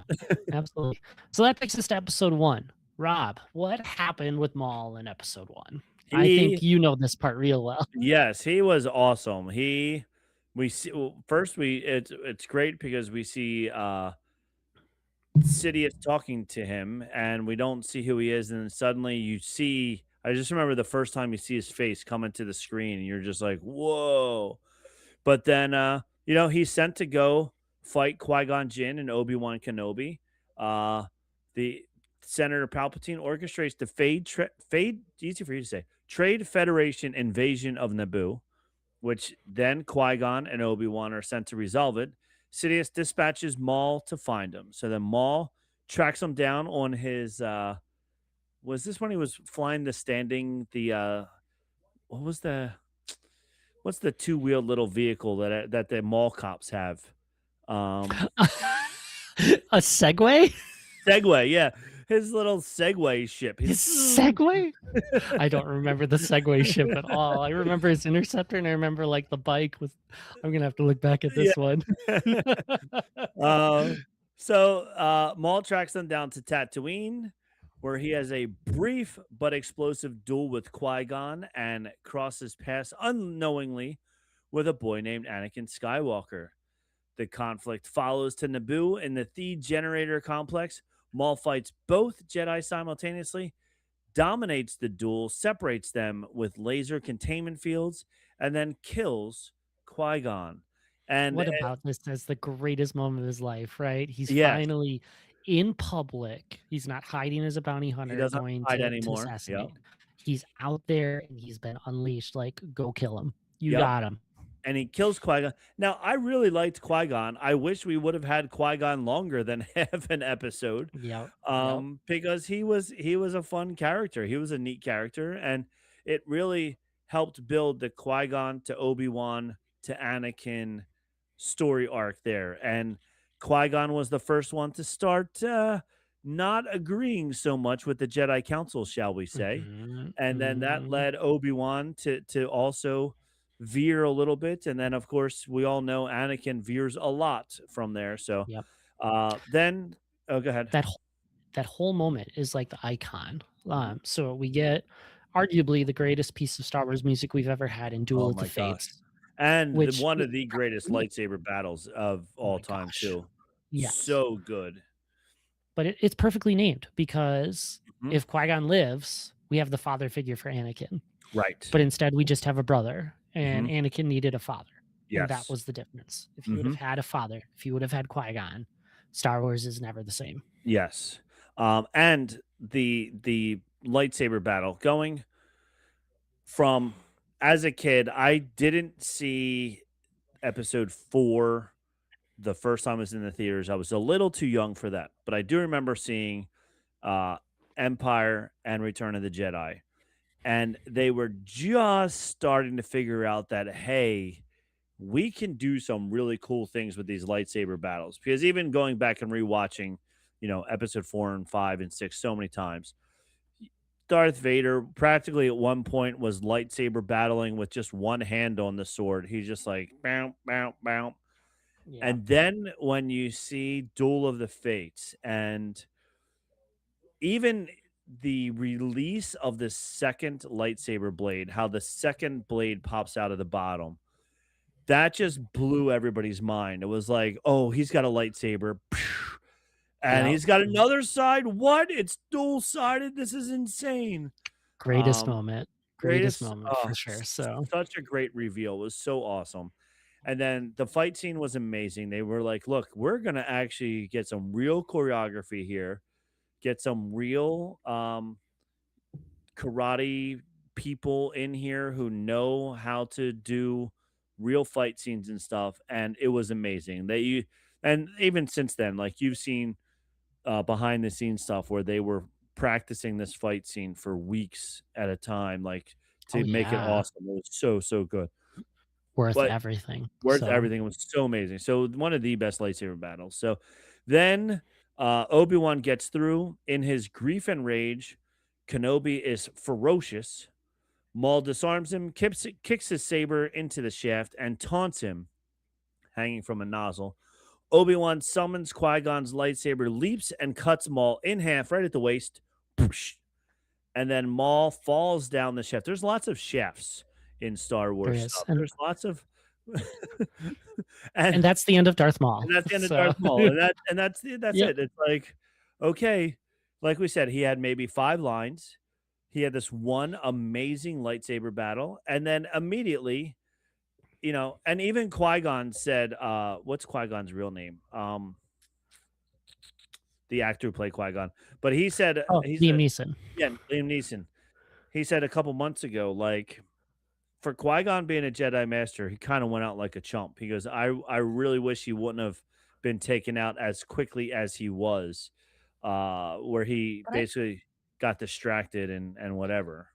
absolutely. So that takes us to episode 1. Rob, what happened with Maul in episode 1? I think He you know this part real well. Yes, he was awesome. We see well, first we it's great because we see Sidious talking to him and we don't see who he is, and then suddenly you see I just remember the first time you see his face come into the screen and you're just like, whoa. But then he's sent to go fight Qui-Gon Jinn and Obi-Wan Kenobi. The Senator Palpatine orchestrates the Fade, easy for you to say, Trade Federation invasion of Naboo, which then Qui-Gon and Obi-Wan are sent to resolve it. Sidious dispatches Maul to find him. So then Maul tracks him down on his was this when he was flying the standing what was the what's the two-wheeled little vehicle that the mall cops have? A Segway? Segway, yeah. His little Segway ship. His Segway? I don't remember the Segway ship at all. I remember his Interceptor, and I remember like the bike was. I'm gonna have to look back at this one. Maul tracks them down to Tatooine, where he has a brief but explosive duel with Qui-Gon and crosses paths unknowingly with a boy named Anakin Skywalker. The conflict follows to Naboo in the Theed generator complex. Maul fights both Jedi simultaneously, dominates the duel, separates them with laser containment fields, and then kills Qui-Gon. And What about this as the greatest moment of his life, right? He's yes, finally in public. He's not hiding as a bounty he hunter doesn't going hide to anymore. Yep. assassinate. He's out there and he's been unleashed. Like, go kill him. You Yep. got him. And he kills Qui-Gon. Now, I really liked Qui-Gon. I wish we would have had Qui-Gon longer than half an episode. Yep. Because he was a fun character. He was a neat character, and it really helped build the Qui-Gon to Obi-Wan to Anakin story arc there. And Qui-Gon was the first one to start not agreeing so much with the Jedi Council, shall we say. Mhm, And then that mhm. led Obi-Wan to also veer a little bit. And then, of course, we all know Anakin veers a lot from there. So Yep. then, oh, go ahead. That that whole moment is like the icon. Mhm. So we get arguably the greatest piece of Star Wars music we've ever had in Duel Oh of the my gosh. Fates, And which one of the greatest lightsaber battles of oh all my time, gosh. too. Yes. So good. But it's perfectly named because Mhm. if Qui-Gon lives, we have the father figure for Anakin. Right. But instead we just have a brother, and Mhm. Anakin needed a father. And that Yes. was the difference. If he would have Mhm. had a father, if he would have had Qui-Gon, Star Wars is never the same. Yes. And the lightsaber battle going from as a kid, I didn't see episode 4 the first time I was in the theaters. I was a little too young for that, but I do remember seeing uh Empire and Return of the Jedi. And they were just starting to figure out that hey, we can do some really cool things with these lightsaber battles. Because even going back and rewatching, episode 4 and 5 and 6 so many times, Darth Vader practically at one point was lightsaber battling with just one hand on the sword. He's just like bow, bow, bow. Yeah. And then when you see Duel of the Fates and even the release of the second lightsaber blade, how the second blade pops out of the bottom, that just blew everybody's mind. It was like, oh, he's got a lightsaber. And Yeah. he's got another side. What? It's dual sided. This is insane. Greatest Um, moment. Greatest Greatest. moment for sure. So Such a great reveal. It was so awesome. And then the fight scene was amazing. They were like, look, we're gonna actually get some real choreography here, get some real karate people in here who know how to do real fight scenes and stuff. And it was amazing. And even since then, like you've seen behind the scenes stuff where they were practicing this fight scene for weeks at a time, like oh to make it yeah. awesome. It was so good. worth but everything. worth So everything. It was so amazing. So one of the best lightsaber battles. So then Obi-Wan gets through in his grief and rage. Kenobi is ferocious. Maul disarms him, kicks his saber into the shaft, and taunts him, hanging from a nozzle. Obi-Wan summons Qui-Gon's lightsaber, leaps and cuts Maul in half right at the waist. And then Maul falls down the shaft. There's lots of shafts in Star there Wars is, stuff. There's lots of and and that's the end of Darth Maul. and that's the end of So Darth Maul. That's yep. it. It's like, okay, like we said, he had maybe 5 lines. He had this one amazing lightsaber battle, and then immediately, and even Qui-Gon said, what's Qui-Gon's real name? The actor who played Qui-Gon. But Oh, he Liam said, Neeson. yeah, Liam Neeson. He said a couple months ago, like, for Qui-Gon being a Jedi Master, he kind of went out like a chump. He goes, I really wish he wouldn't have been taken out as quickly as he was, where he But basically got distracted and whatever.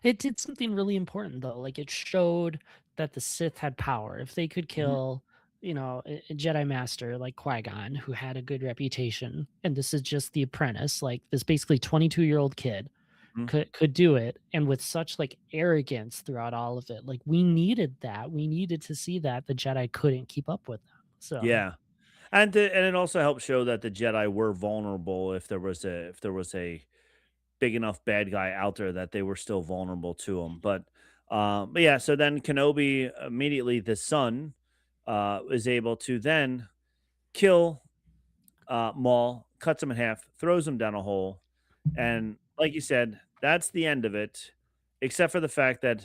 it did something really important though. Like it showed that the Sith had power. If they could Mhm, kill, a Jedi Master like Qui-Gon, who had a good reputation, and this is just the apprentice, like this basically 22-year-old kid mhm. could do it, and with such like arrogance throughout all of it. Like we needed that. We needed to see that the Jedi couldn't keep up with them. So Yeah. And it also helped show that the Jedi were vulnerable if there was a big enough bad guy out there that they were still vulnerable to him. But yeah, so then Kenobi immediately, the son, is able to then kill Maul, cuts him in half, throws him down a hole, and like you said, that's the end of it. Except for the fact that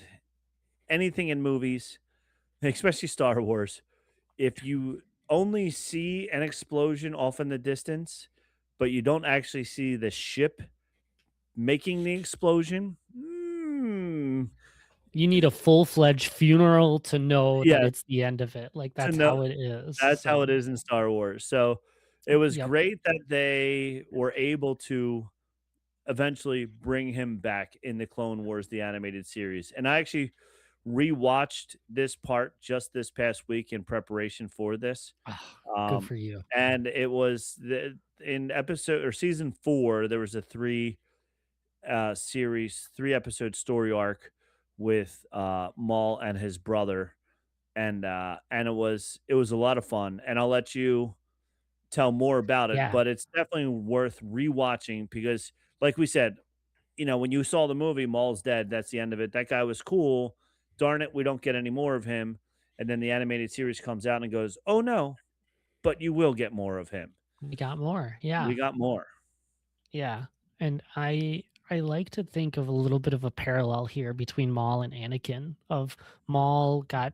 anything in movies, especially Star Wars, if you only see an explosion off in the distance, but you don't actually see the ship making the explosion, you need a full-fledged funeral to know that yeah, it's the end of it. Like to that's know how it is. that's how it So is in Star Wars. So it was yep. great that they were able to eventually bring him back in the Clone Wars, the animated series. And I actually rewatched this part just this past week in preparation for this. Ah, good Um, for you. and it was in episode or season 4, there was a 3 episode story arc with Maul and his brother. And it was a lot of fun. And I'll let you tell more about it, Yeah. but it's definitely worth rewatching because, like we said, when you saw the movie, Maul's dead. That's the end of it. That guy was cool. Darn it, we don't get any more of him. And then the animated series comes out and goes, oh no, but you will get more of him. We got more. We Yeah. got more. Yeah. And I like to think of a little bit of a parallel here between Maul and Anakin. Of Maul got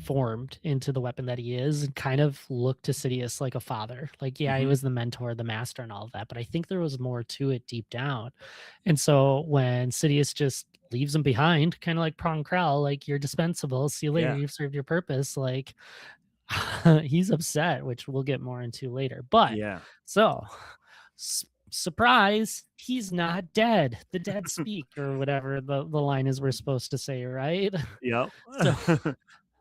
formed into the weapon that he is and kind of looked to Sidious like a father. Like, yeah, he Hmm. was the mentor, the master, and all of that, but I think there was more to it deep down. And so when Sidious just leaves him behind, kind of like Prong Krell, like you're dispensable, see you later, Yeah. you've served your purpose, like he's upset, which we'll get more into later. But Yeah. so surprise, he's not dead. The dead speak, or whatever the line is we're supposed to say, right? Yep. So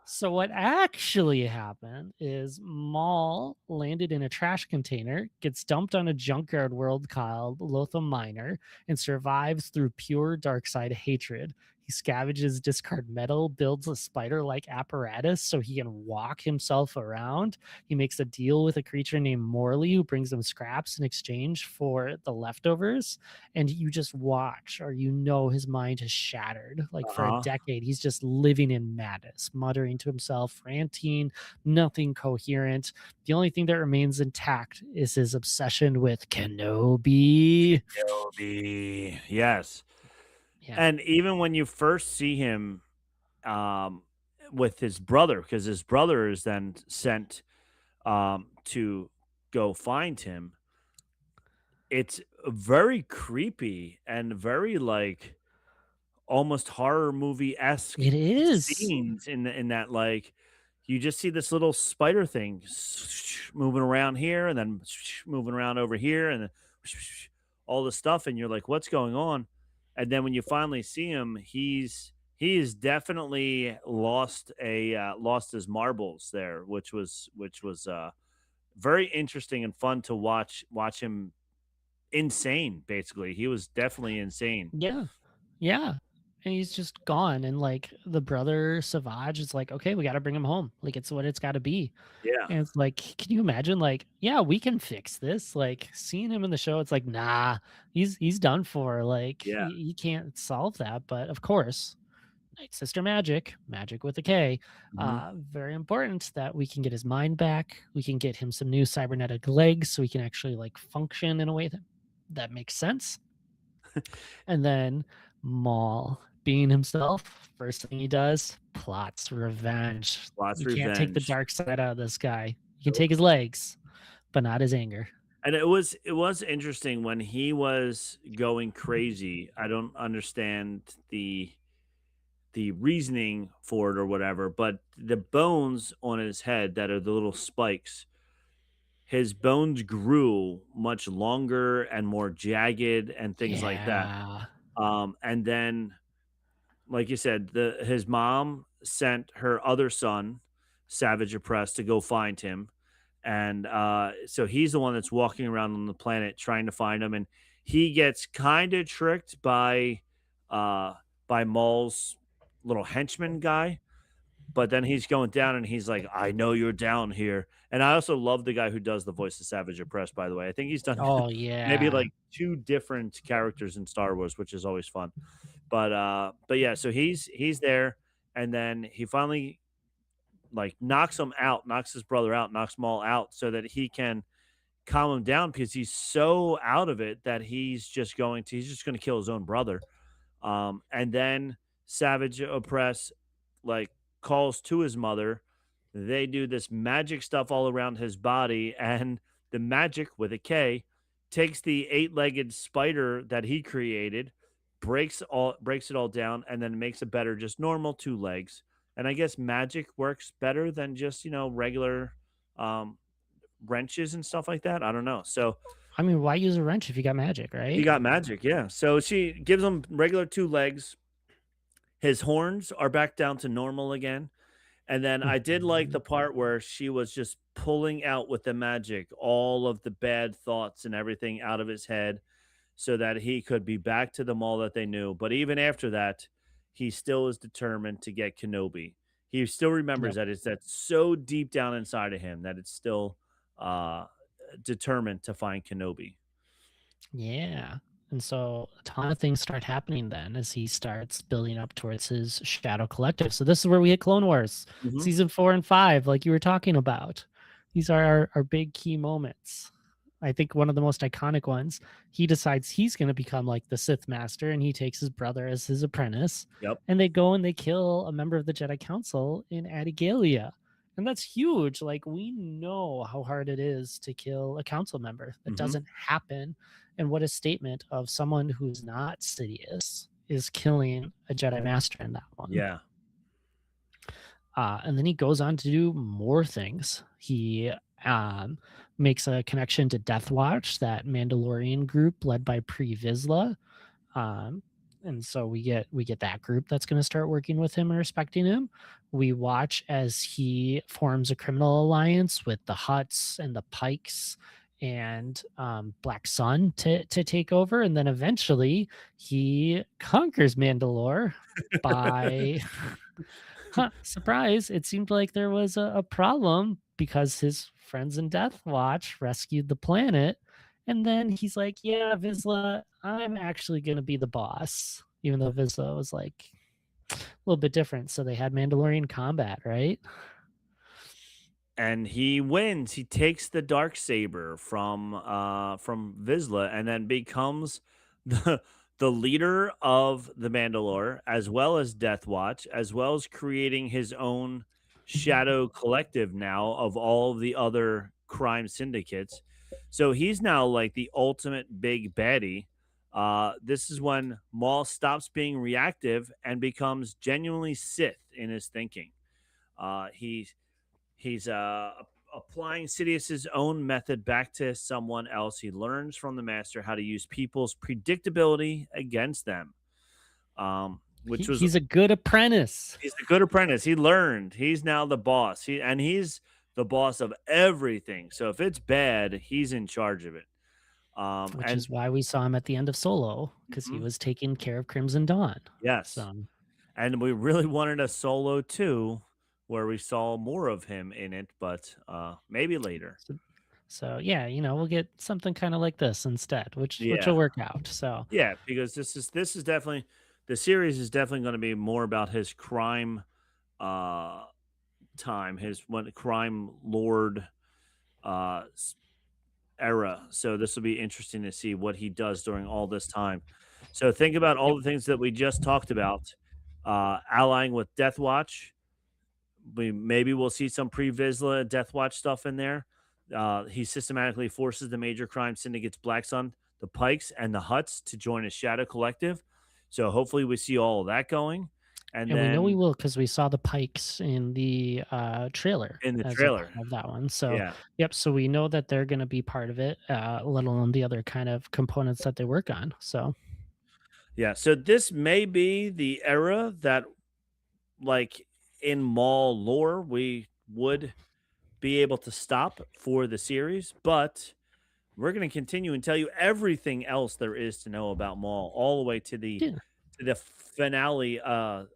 so what actually happened is Maul landed in a trash container, gets dumped on a junkyard world called Lothal Minor, and survives through pure dark side hatred. He scavenges discard metal, builds a spider-like apparatus so he can walk himself around. He makes a deal with a creature named Morley who brings him scraps in exchange for the leftovers. And you just watch, or his mind has shattered. Like for a Uh-huh. decade, he's just living in madness, muttering to himself, ranting, nothing coherent. The only thing that remains intact is his obsession with Kenobi. Kenobi. Yes. Yeah. And even when you first see him um, with his brother, because his brother is then sent to go find him, it's very creepy and very like almost horror movie esque It is. scenes in that, like, you just see this little spider thing moving around here and then moving around over here and then all the stuff, and you're like, what's going on? And then when you finally see him, he he has definitely lost his marbles there, which was very interesting and fun to watch him insane. Basically, he was definitely insane. Yeah. Yeah. And he's just gone. And like the brother Savage is like, okay, we got to bring him home. Like it's what it's got to be. Yeah, And it's like, can you imagine? Like, yeah, we can fix this. Like seeing him in the show, it's like, nah, he's done for. Like yeah. you can't solve that. But of course, Night Sister Magic, Magic with a K, Mhm. very important that we can get his mind back. We can get him some new cybernetic legs so he can actually like function in a way that makes sense. And then Maul, being himself, first thing he does, plots revenge. Lots You of can't take the revenge. dark side out of this guy. You can take his legs, but not his anger. And it was interesting when he was going crazy. I don't understand the reasoning for it or whatever, but the bones on his head that are the little spikes, his bones grew much longer and more jagged and things like that. Yeah. And then, like you said, his mom sent her other son, Savage Oppressed, to go find him, and so he's the one that's walking around on the planet trying to find him, and he gets kind of tricked uh, by Maul's little henchman guy, but then he's going down and he's like, "I know you're down here." And I also love the guy who does the voice of Savage Oppressed, by the way. I think he's done Oh maybe yeah. like two different characters in Star Wars, which is always fun. But yeah, so he's there, and then he finally like knocks him out, knocks his brother out, knocks Maul out so that he can calm him down because he's so out of it that he's just going to kill his own brother. And then Savage Opress like calls to his mother. They do this magic stuff all around his body, and the magic with a K takes the eight-legged spider that he created, breaks it all down, and then makes a better just normal two legs. And I guess magic works better than just regular um, wrenches and stuff like that. I don't know. So I mean, why use a wrench if you got magic, he right? got magic, yeah. So she gives him regular two legs. His horns are back down to normal again. And then I did like Mhm. the part where she was just pulling out with the magic all of the bad thoughts and everything out of his head so that he could be back to the mall that they knew. But even after that, he still is determined to get Kenobi. He still remembers Yep. that it's that so deep down inside of him that it's still uh, determined to find Kenobi. Yeah. And so a ton of things start happening then as he starts building up towards his Shadow Collective. So this is where we hit Clone Wars, Hmm. season 4 and 5, like you were talking about. These are our big key moments. I think one of the most iconic ones, he decides he's going to become like the Sith Master and he takes his brother as his apprentice. Yep. And they go and they kill a member of the Jedi Council in Adigalia. And that's huge. Like, we know how hard it is to kill a council member. That Hmm. doesn't happen. And what a statement of someone who's not Sidious is killing a Jedi Master in that one. Yeah. And then he goes on to do more things. He makes a connection to Death Watch, that Mandalorian group led by Pre Vizsla. Um, and so we get that group that's going to start working with him and respecting him. We watch as he forms a criminal alliance with the Hutts and the Pikes and Black Sun to take over, and then eventually he conquers Mandalore by surprise. It seemed like there was a problem because his friends in Death Watch rescued the planet. And then he's like, yeah, Vizsla, I'm actually going to be the boss. Even though Vizsla was like a little bit different. So they had Mandalorian combat, right? And he wins. He takes the dark saber from Vizsla and then becomes the the leader of the Mandalore as well as Death Watch, as well as creating his own shadow collective now of all of the other crime syndicates. So he's now like the ultimate big baddie. This is when Maul stops being reactive and becomes genuinely Sith in his thinking. He's applying Sidious's own method back to someone else. He learns from the master how to use people's predictability against them. which was He's a good apprentice. he's a good apprentice. He learned. He's now the boss. He's the boss of everything. So if it's bad, he's in charge of it. Which And is why we saw him at the end of Solo, because he mhm, was taking care of Crimson Dawn. yes, So, and we really wanted a Solo 2 where we saw more of him in it, but maybe later. so, so yeah, we'll get something kind of like this instead, which Yeah. will work out. So, Yeah, because this is definitely the series is definitely going to be more about his crime uh time, his one crime lord s- era. So this will be interesting to see what he does during all this time. So think about all yep. the things that we just talked about, allying with Death Watch. Maybe we'll see some pre-Vizsla Death Watch stuff in there. He systematically forces the major crime syndicates Black Sun, the Pikes, and the Huts to join his Shadow Collective. So hopefully we see all of that going. And And we know we then will because we saw the Pikes in the trailer in the as a part trailer, of that one. So, yeah, yep. So we know that they're going to be part of it, let alone the other kind of components that they work on. So, yeah. So this may be the era that, like in Maul lore, we would be able to stop for the series, but we're going to continue and tell you everything else there is to know about Maul, all the way yeah, to the finale.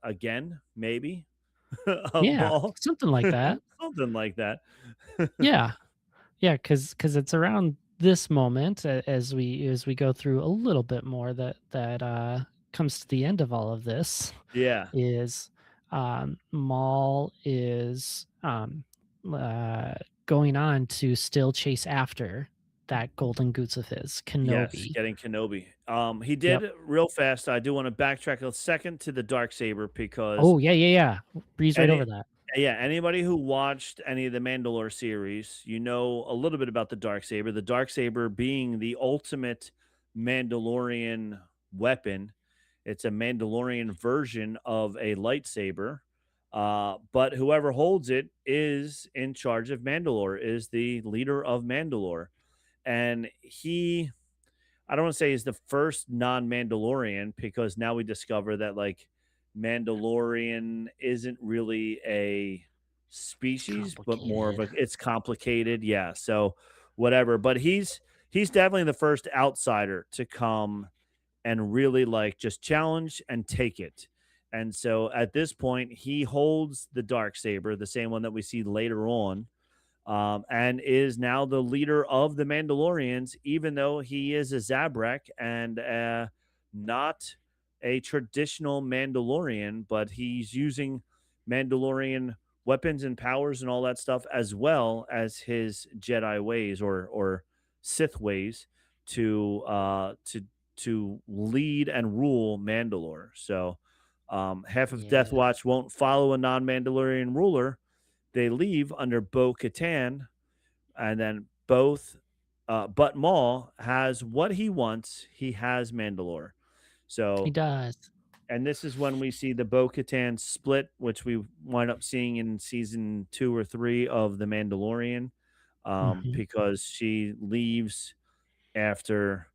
Again, maybe of yeah, Maul, something like that. something like that. Yeah, yeah, because it's around this moment as we go through a little bit more that comes to the end of all of this Yeah. is Maul is uh, going on to still chase after that golden goose of his, Yes, Kenobi. getting Kenobi. He did Yep. real fast. I do want to backtrack a second to the dark saber because Oh yeah, yeah, yeah. Breeze right any over that. yeah, anybody who watched any of the Mandalore series, you know a little bit about the dark saber. The dark saber being the ultimate Mandalorian weapon. It's a Mandalorian version of a lightsaber. But whoever holds it is in charge of Mandalore, is the leader of Mandalore. And I don't want to say he's the first non-Mandalorian because now we discover that like Mandalorian isn't really a It's species, but more of complicated. a it's complicated. Yeah. So whatever. But he's definitely the first outsider to come and really like just challenge and take it. And so at this point, he holds the dark saber, the same one that we see later on, and is now the leader of the Mandalorians, even though he is a Zabrak and not a traditional Mandalorian, but he's using Mandalorian weapons and powers and all that stuff, as well as his Jedi ways or Sith ways to to lead and rule Mandalore. So half of Death Yeah. Watch won't follow a non-Mandalorian ruler. They leave under Bo Katan, and then but Maul has what he wants. He has Mandalore. He So, does. and this is when we see the Bo Katan split, which we wind up seeing in season 2 or 3 of The Mandalorian, Hmm. because she leaves after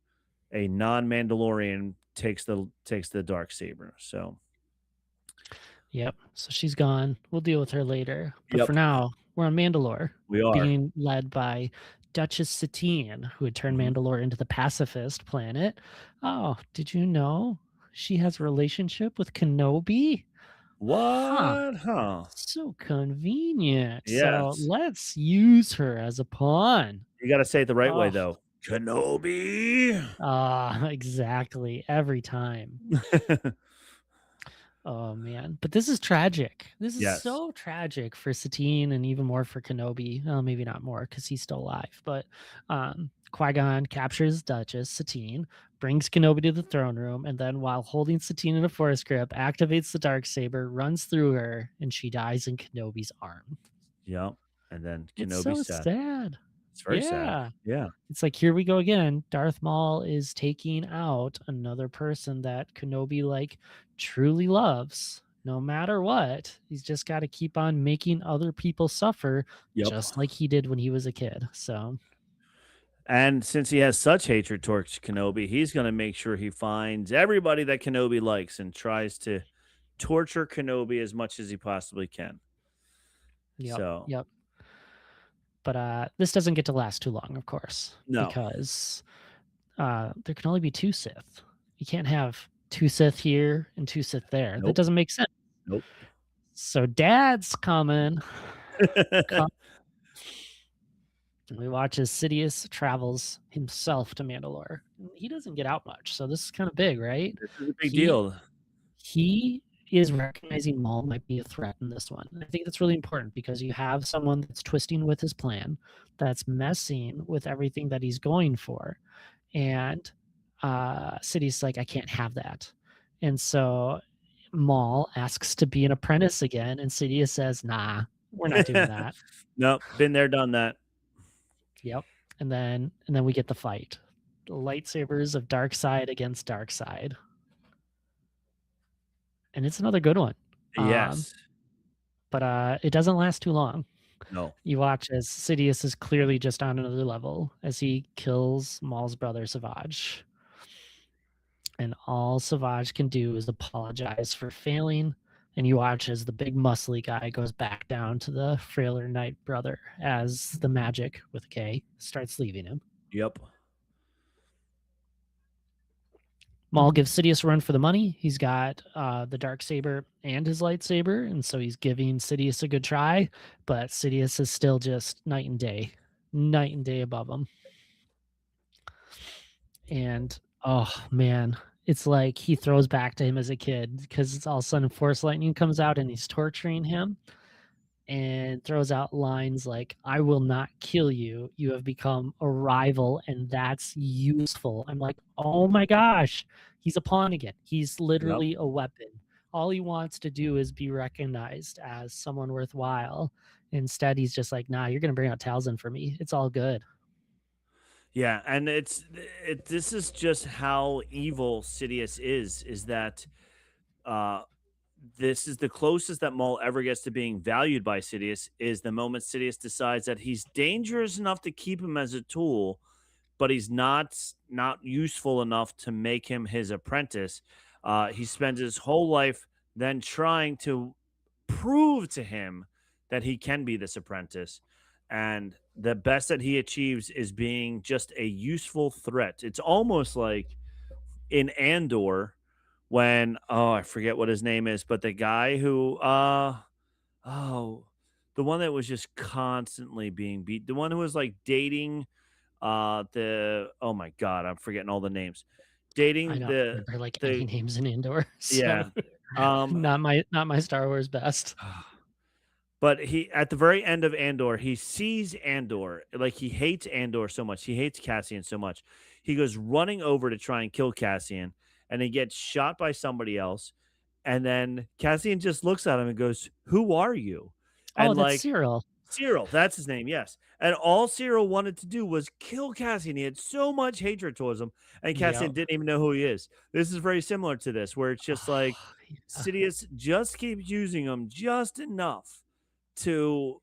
a non-Mandalorian takes the dark saber. So, Yep. So she's gone. We'll deal with her later. But for yep, now, we're on Mandalore, we are. being led by Duchess Satine, who had turned Mhm. Mandalore into the pacifist planet. Oh, did you know she has a relationship with Kenobi? Huh. What? Huh? So convenient. So Yes. let's use her as a pawn. You gotta say it the right way, Oh, though. Kenobi. exactly. Every time. Oh man, but this is tragic. This is Yes. so tragic for Satine and even more for Kenobi. Well, maybe not more because he's still alive. But Qui-Gon captures Duchess Satine, brings Kenobi to the throne room, and then while holding Satine in a force grip, activates the dark saber, runs through her, and she dies in Kenobi's arm. Yep. And then It's Kenobi so said, sad. it's very sad. Yeah. Yeah. It's like here we go again. Darth Maul is taking out another person that Kenobi like truly loves. No matter what, he's just got to keep on making other people suffer, Yep. just like he did when he was a kid. So And since he has such hatred towards Kenobi, he's gonna make sure he finds everybody that Kenobi likes and tries to torture Kenobi as much as he possibly can. Yep. So Yep. But this doesn't get to last too long, of course, no, because there can only be 2 Sith. You can't have 2 Sith here and 2 Sith there. That nope, doesn't make sense. nope. So Dad's coming. Come. And we watch as Sidious travels himself to Mandalore. He doesn't get out much, so this is kind of big, right? This is a big He deal. he is recognizing Maul might be a threat in this one. And I think that's really important because you have someone that's twisting with his plan, that's messing with everything that he's going for. And City's like, I can't have that. And so Maul asks to be an apprentice again, and Sidious says, nah, we're not doing that. Nope, been there, done that. Yep. And then we get the fight. The lightsabers of dark side against dark side. And it's another good one. Yes. But it doesn't last too long. No. You watch as Sidious is clearly just on another level as he kills Maul's brother Savage. And all Savage can do is apologize for failing. And you watch as the big muscly guy goes back down to the frailer Knight brother as the magic with a K starts leaving him. Yep. Maul gives Sidious a run for the money. He's got the dark saber and his lightsaber, and so he's giving Sidious a good try. But Sidious is still just night and day above him. And oh man, it's like he throws back to him as a kid because it's all of a sudden Force lightning comes out and he's torturing him and throws out lines like, I will not kill you. You have become a rival, and that's useful. I'm like, oh my gosh, he's a pawn again. He's literally a weapon. All he wants to do is be recognized as someone worthwhile. Instead, he's just like, nah, you're going to bring out Talzin for me. It's all good. Yeah, and this is just how evil Sidious is that this is the closest that Maul ever gets to being valued by Sidious is the moment Sidious decides that he's dangerous enough to keep him as a tool, but he's not useful enough to make him his apprentice. He spends his whole life then trying to prove to him that he can be this apprentice. And the best that he achieves is being just a useful threat. It's almost like in Andor when I forget what his name is, but the guy who the one that was just constantly being beat, the one who was like dating oh my god, I'm forgetting all the names. Dating I don't remember like the any names in Andor. So yeah. not my Star Wars best. But he, at the very end of Andor, he sees Andor. Like, he hates Andor so much. He hates Cassian so much. He goes running over to try and kill Cassian, and he gets shot by somebody else. And then Cassian just looks at him and goes, "Who are you?" Oh, And that's like, Cyril. Cyril, that's his name, yes. And all Cyril wanted to do was kill Cassian. He had so much hatred towards him, and Cassian Yep. didn't even know who he is. This is very similar to this, where it's just like Sidious just keeps using him just enough to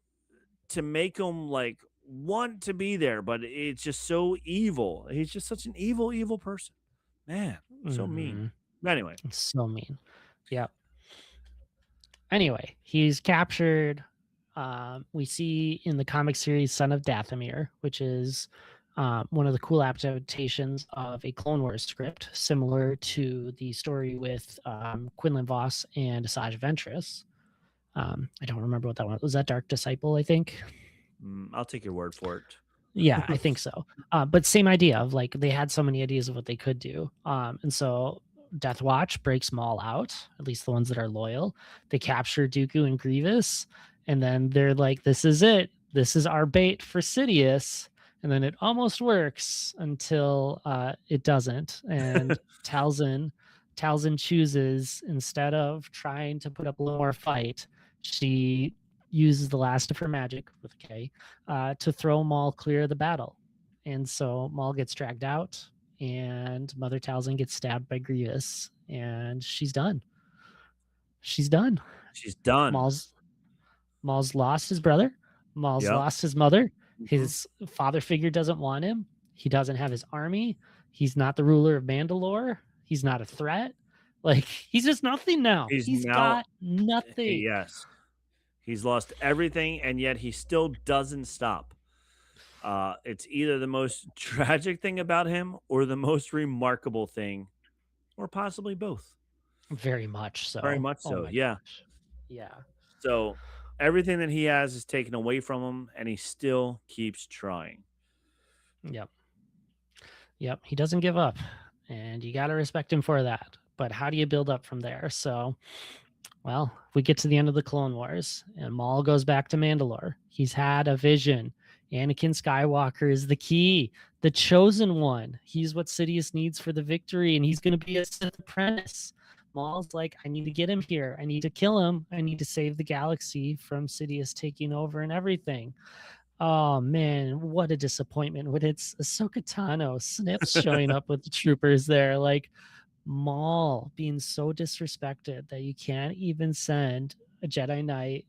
make him like want to be there, but it's just so evil. He's just such an evil person, man. So mean. Anyway, So mean. Yep. Anyway, he's captured. We see in the comic series Son of Dathomir, which is one of the cool adaptations of a Clone Wars script, similar to the story with Quinlan Voss and Asajj Ventress. I don't remember what that one was. That Dark Disciple, I think. I'll take your word for it. Yeah, I think so. But same idea of like they had so many ideas of what they could do. And so Death Watch breaks Maul out, at least the ones that are loyal. They capture Dooku and Grievous, and then they're like, this is it. This is our bait for Sidious. And then it almost works until it doesn't. And Talzin chooses, instead of trying to put up a little more fight, she uses the last of her magic with a K to throw Maul clear of the battle. And so Maul gets dragged out, and Mother Talzin gets stabbed by Grievous, and she's done. She's done. She's done. Maul's lost his brother. Maul's lost his mother. His father figure doesn't want him. He doesn't have his army. He's not the ruler of Mandalore. He's not a threat. Like, he's just nothing now. He's He's now got nothing. yes. He's lost everything, and yet he still doesn't stop. It's either the most tragic thing about him or the most remarkable thing, or possibly both. Very much Very so. much Oh so, my yeah. gosh. Yeah. So everything that he has is taken away from him, and he still keeps trying. Yep. Yep. He doesn't give up, and you got to respect him for that. But how do you build up from there? So, well, we get to the end of the Clone Wars, and Maul goes back to Mandalore. He's had a vision. Anakin Skywalker is the key, the chosen one. He's what Sidious needs for the victory, and he's going to be a Sith apprentice. Maul's like, I need to get him here. I need to kill him. I need to save the galaxy from Sidious taking over and everything. Oh man, what a disappointment when it's Ahsoka Tano Snips showing up with the troopers there. Like, Maul being so disrespected that you can't even send a Jedi Knight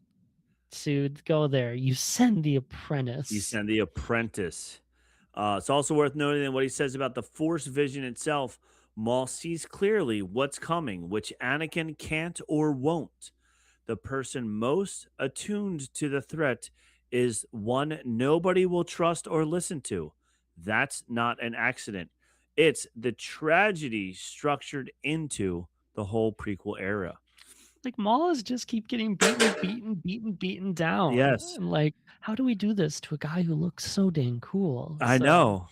to go there. You send the You apprentice. send the apprentice. It's also worth noting that what he says about the Force vision itself. Maul sees clearly what's coming, which Anakin can't or won't. The person most attuned to the threat is one nobody will trust or listen to. That's not an accident. It's the tragedy structured into the whole prequel era. Like, Maul is just keep getting beaten down. Yes, And like, how do we do this to a guy who looks so dang cool? I So know.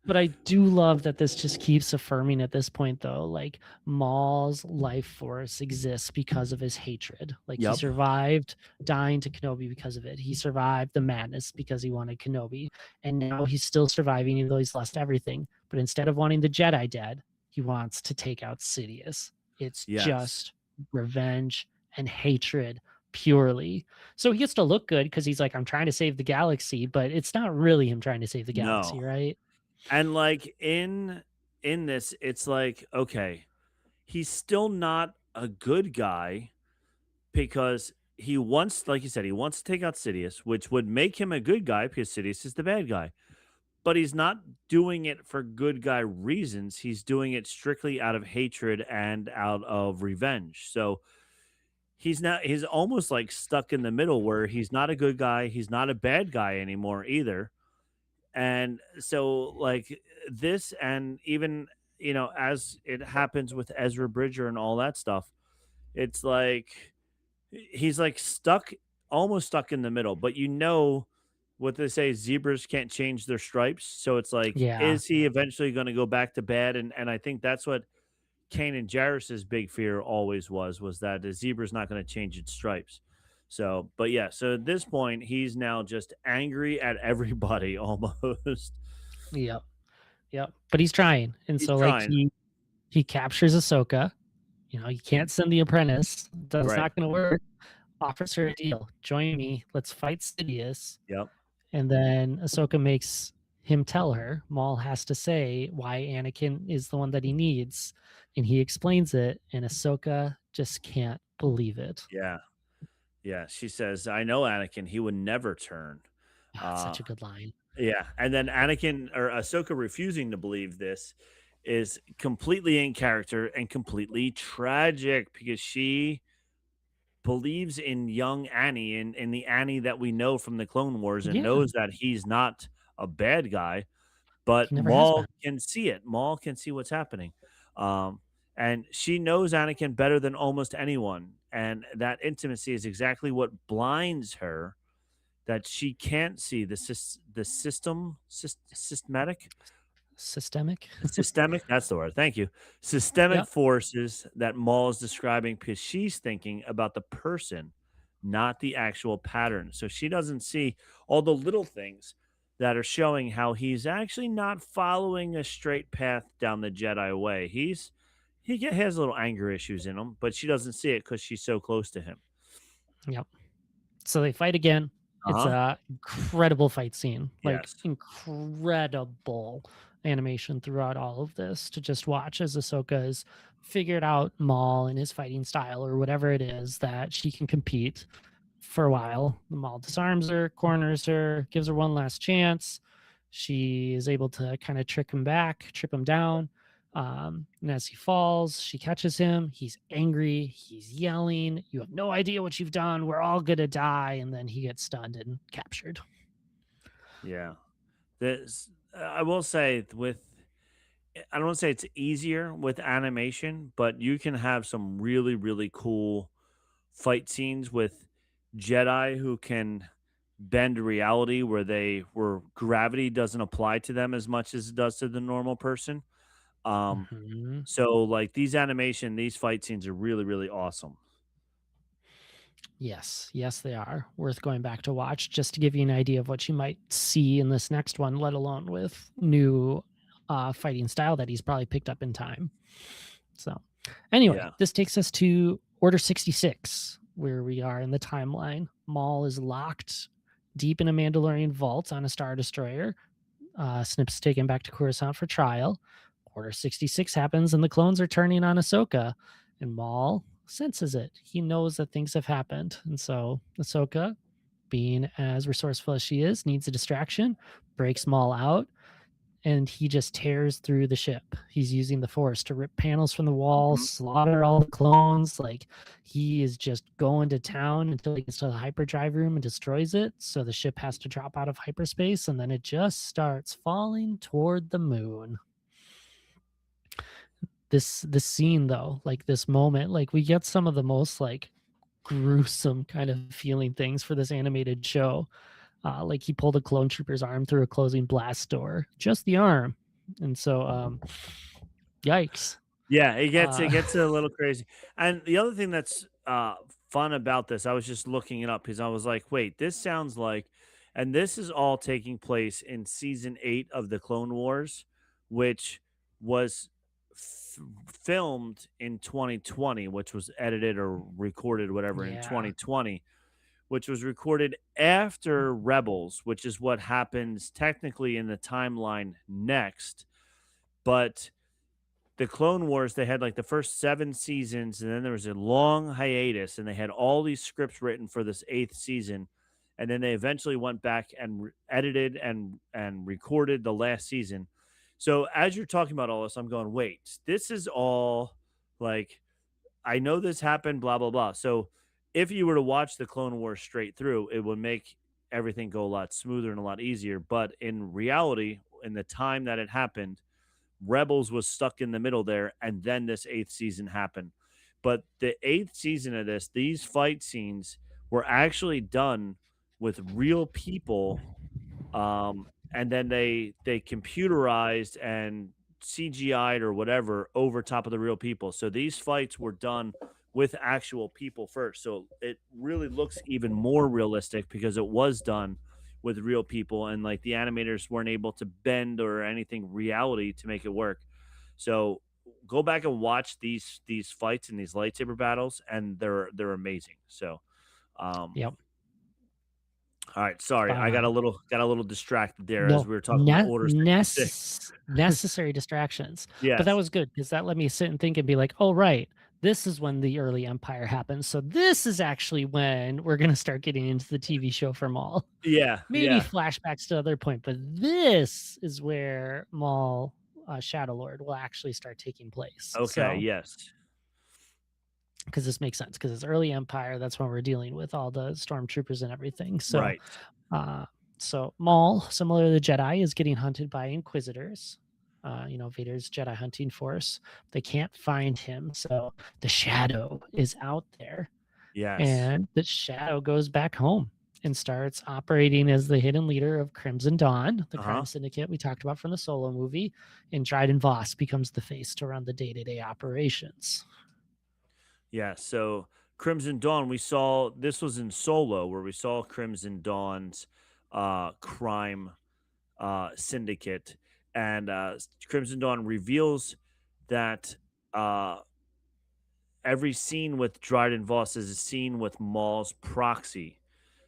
but I do love that this just keeps affirming at this point, though, like Maul's life force exists because of his hatred. Like, he Yep. survived dying to Kenobi because of it. He survived the madness because he wanted Kenobi. And now he's still surviving, even though he's lost everything. But instead of wanting the Jedi dead, he wants to take out Sidious. It's Yes. just revenge and hatred purely. So he gets to look good because he's like, I'm trying to save the galaxy, but it's not really him trying to save the galaxy, No. right? And like in this, it's like, okay, he's still not a good guy because he wants, like you said, he wants to take out Sidious, which would make him a good guy because Sidious is the bad guy. But he's not doing it for good guy reasons. He's doing it strictly out of hatred and out of revenge. So he's almost like stuck in the middle where he's not a good guy, he's not a bad guy anymore either. And so like this, and even as it happens with Ezra Bridger and all that stuff, it's like he's like stuck, almost stuck in the middle. But what they say, zebras can't change their stripes. So it's like, Yeah. is he eventually going to go back to bad? And I think that's what Kanan Jarrus's big fear always was that the zebra's not going to change its stripes. So, but yeah, so at this point, he's now just angry at everybody almost. Yep. Yep. But he's trying. And He's so like trying. he captures Ahsoka. You know, you can't send the apprentice. That's Right. not gonna work. Offers her a deal. Join me. Let's fight Sidious. Yep. And then Ahsoka makes him tell her. Maul has to say why Anakin is the one that he needs. And he explains it. And Ahsoka just can't believe it. Yeah. Yeah. She says, I know Anakin, he would never turn. Oh, it's such a good line. Yeah. And then Anakin or Ahsoka refusing to believe this is completely in character and completely tragic because she believes in young Annie and in the Annie that we know from the Clone Wars and Yeah. knows that he's not a bad guy, but He never has Maul been. can see it. Maul can see what's happening. And she knows Anakin better than almost anyone. And that intimacy is exactly what blinds her, that she can't see the systematic systemic, that's the word. Thank you. Systemic Yep. forces that Maul is describing because she's thinking about the person, not the actual pattern. So she doesn't see all the little things that are showing how he's actually not following a straight path down the Jedi way. Has little anger issues in him, but she doesn't see it because she's so close to him. Yep. So they fight again. It's Uh-huh. a incredible fight scene. Like, Yes. incredible animation throughout all of this to just watch as Ahsoka has figured out Maul and his fighting style or whatever it is that she can compete for a while. Maul disarms her, corners her, gives her one last chance. She is able to kind of trip him down. And as he falls, she catches him. He's angry. He's yelling, "You have no idea what you've done. We're all gonna die." And then he gets stunned and captured. Yeah. This I will say I don't want to say it's easier with animation, but you can have some really, really cool fight scenes with Jedi who can bend reality where gravity doesn't apply to them as much as it does to the normal person. Um, Mhm. so like these fight scenes are really, really awesome. Yes, yes, they are worth going back to watch just to give you an idea of what you might see in this next one, let alone with new fighting style that he's probably picked up in time. So, anyway, Yeah. this takes us to Order 66, where we are in the timeline. Maul is locked deep in a Mandalorian vault on a Star Destroyer. Snip's taken back to Coruscant for trial. Order 66 happens, and the clones are turning on Ahsoka. And Maul senses it. He knows that things have happened. And so Ahsoka, being as resourceful as she is, needs a distraction, breaks Maul out, and he just tears through the ship. He's using the Force to rip panels from the wall, Mhm. slaughter all the clones. Like, he is just going to town until he gets to the hyperdrive room and destroys it. So the ship has to drop out of hyperspace, and then it just starts falling toward the moon. This scene though, like this moment, like we get some of the most like gruesome kind of feeling things for this animated show. Like he pulled a clone trooper's arm through a closing blast door, just the arm. And so yikes. Yeah, it Uh gets a little crazy. And the other thing that's fun about this, I was just looking it up because I was like, wait, this sounds like and this is all taking place in season 8 of the Clone Wars, which was filmed in 2020, which was edited or recorded whatever in yeah. 2020, which was recorded after Rebels, which is what happens technically in the timeline next. But the Clone Wars, they had like the first 7 seasons, and then there was a long hiatus, and they had all these scripts written for this 8th season, and then they eventually went back and edited and recorded the last season. So as you're talking about all this, I'm going, wait, this is all like I know this happened, blah blah blah. So if you were to watch the Clone Wars straight through, it would make everything go a lot smoother and a lot easier. But in reality, in the time that it happened, Rebels was stuck in the middle there, and then this 8th season happened. But the 8th season of this, these fight scenes were actually done with real people, and then they computerized and CGI'd or whatever over top of the real people. So these fights were done with actual people first. So it really looks even more realistic because it was done with real people and like the animators weren't able to bend or anything reality to make it work. So go back and watch these fights and these lightsaber battles and they're amazing. So um Yep. all right, sorry. I Uh got a little distracted there as no, we were talking about Order 66. necessary distractions. But that Yes. was good because that let me sit and think and be like, oh right, this is when the early empire happens. So this is actually when we're gonna start getting into the TV show for Maul. Yeah, Maybe yeah. flashbacks to other point, but this is where Maul Shadow Lord will actually start taking place. Okay, So yes. because this makes sense because it's early empire, that's when we're dealing with all the stormtroopers and everything. So Right. uh Maul, similar to the Jedi, is getting hunted by inquisitors. Vader's Jedi hunting force. They can't find him, so the Shadow is out there, Yes. and the Shadow goes back home and starts operating as the hidden leader of Crimson Dawn, the Uh-huh. crime syndicate we talked about from the Solo movie. And Dryden Voss becomes the face to run the day-to-day operations. Yeah, so Crimson Dawn, we saw this was in Solo where we saw Crimson Dawn's crime syndicate and Crimson Dawn reveals that every scene with Dryden Voss is a scene with Maul's proxy.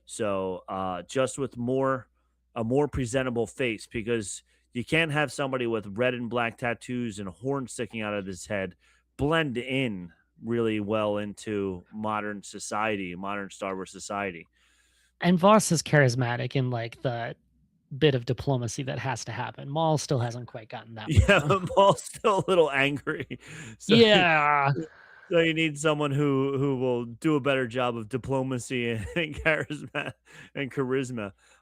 So just with a more presentable face because you can't have somebody with red and black tattoos and horns sticking out of his head blend in really well into modern society, modern Star Wars society. And Voss is charismatic in like the bit of diplomacy that has to happen. Maul still hasn't quite gotten that one Yeah, though. but Maul's still a little angry. So Yeah. so you need someone who will do a better job of diplomacy and charisma.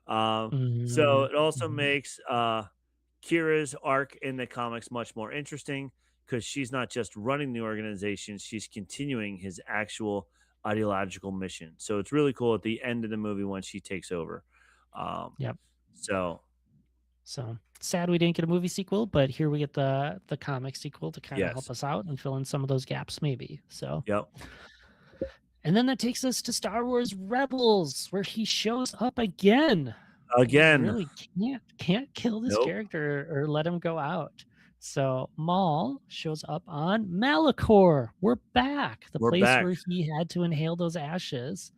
So Mhm, it also mhm. makes Kira's arc in the comics much more interesting because she's not just running the organization, she's continuing his actual ideological mission. So it's really cool at the end of the movie when she takes over. Um, Yep. so So sad we didn't get a movie sequel, but here we get the comic sequel to kind of help yes, us out and fill in some of those gaps, maybe. So, yep, and then that takes us to Star Wars Rebels, where he shows up again. You again, really can't kill this nope, character or let him go out. So Maul shows up on Malachor. We're back, the we're place back. where he had to inhale those ashes.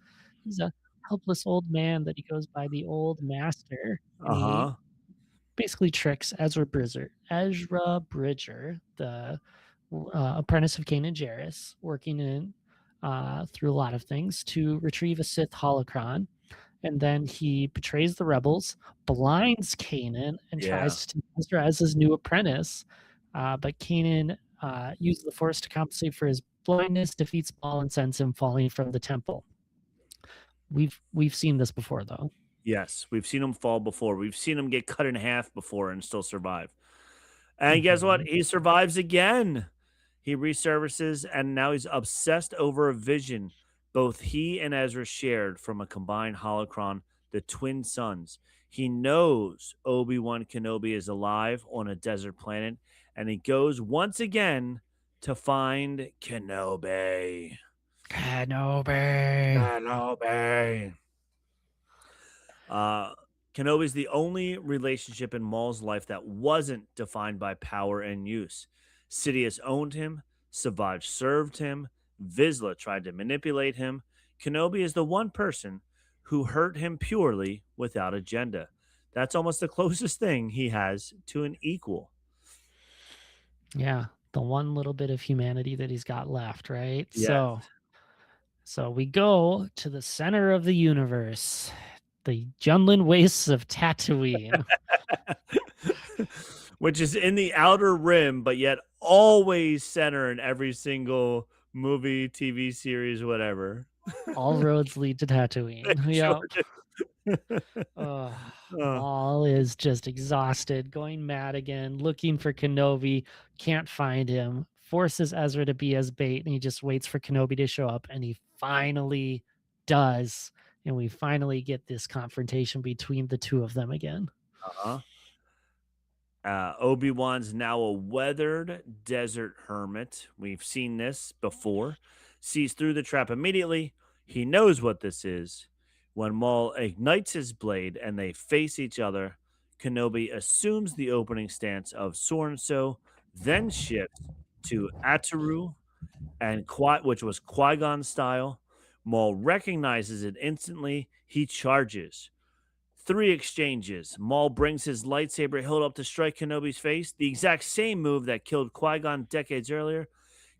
He's a helpless old man that he goes by the Old Master, and Uh he huh. basically tricks Ezra Bridger, the apprentice of Kanan Jarrus, working in through a lot of things to retrieve a Sith holocron. And then he betrays the rebels, blinds Kanan, and Yeah. tries to Ezra as his new apprentice. But Kanan uses the Force to compensate for his blindness, defeats Maul, and sends him falling from the temple. We've seen this before, though. Yes, we've seen him fall before. We've seen him get cut in half before and still survive. And guess what? Mhm. He survives again. He resurfaces and now he's obsessed over a vision both he and Ezra shared from a combined holocron, the twin suns. He knows Obi-Wan Kenobi is alive on a desert planet, and he goes once again to find Kenobi. Kenobi. Kenobi. Uh, Kenobi's the only relationship in Maul's life that wasn't defined by power and use. Sidious owned him, Savage served him, Vizsla tried to manipulate him. Kenobi is the one person who hurt him purely without agenda. That's almost the closest thing he has to an equal. Yeah, the one little bit of humanity that he's got left, right? Yes. So we go to the center of the universe, the Junlin Wastes of Tatooine. Which is in the outer rim, but yet always center in every single movie, TV series, whatever. All roads lead to Tatooine. Sure Yep. do. Uh, Maul is just exhausted, going mad again, looking for Kenobi, can't find him, forces Ezra to be as bait, and he just waits for Kenobi to show up, and he finally does. And we finally get this confrontation between the two of them again. uh-huh. Obi-Wan's now a weathered desert hermit. We've seen this before. Sees through the trap immediately. He knows what this is. When Maul ignites his blade and they face each other, Kenobi assumes the opening stance of so, then shifts to Ataru and which was Qui-Gon style. Maul recognizes it instantly. He charges. 3 exchanges. Maul brings his lightsaber hilt up to strike Kenobi's face, the exact same move that killed Qui-Gon decades earlier.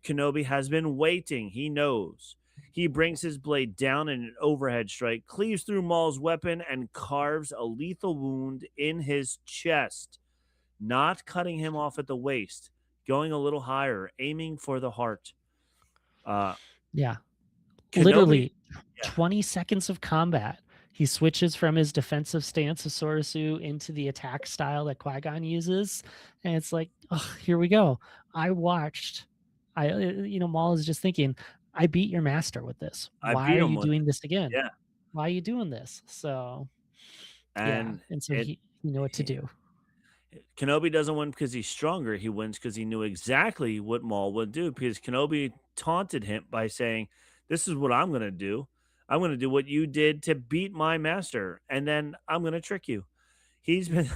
Kenobi has been waiting. He knows. He brings his blade down in an overhead strike, cleaves through Maul's weapon, and carves a lethal wound in his chest, not cutting him off at the waist, going a little higher, aiming for the heart. Yeah. Kenobi, Literally yeah, 20 seconds of combat. He switches from his defensive stance of Sorasu into the attack style that Qui-Gon uses. And it's like, oh, here we go. Maul is just thinking, I beat your master with this. I Why beat are him you with doing it. this again? Yeah, Why are you doing this? So, yeah. and And so it he knew what to do. Kenobi doesn't win because he's stronger. He wins because he knew exactly what Maul would do. Because Kenobi taunted him by saying, "This is what I'm going to do. I'm going to do what you did to beat my master, and then I'm going to trick you." He's been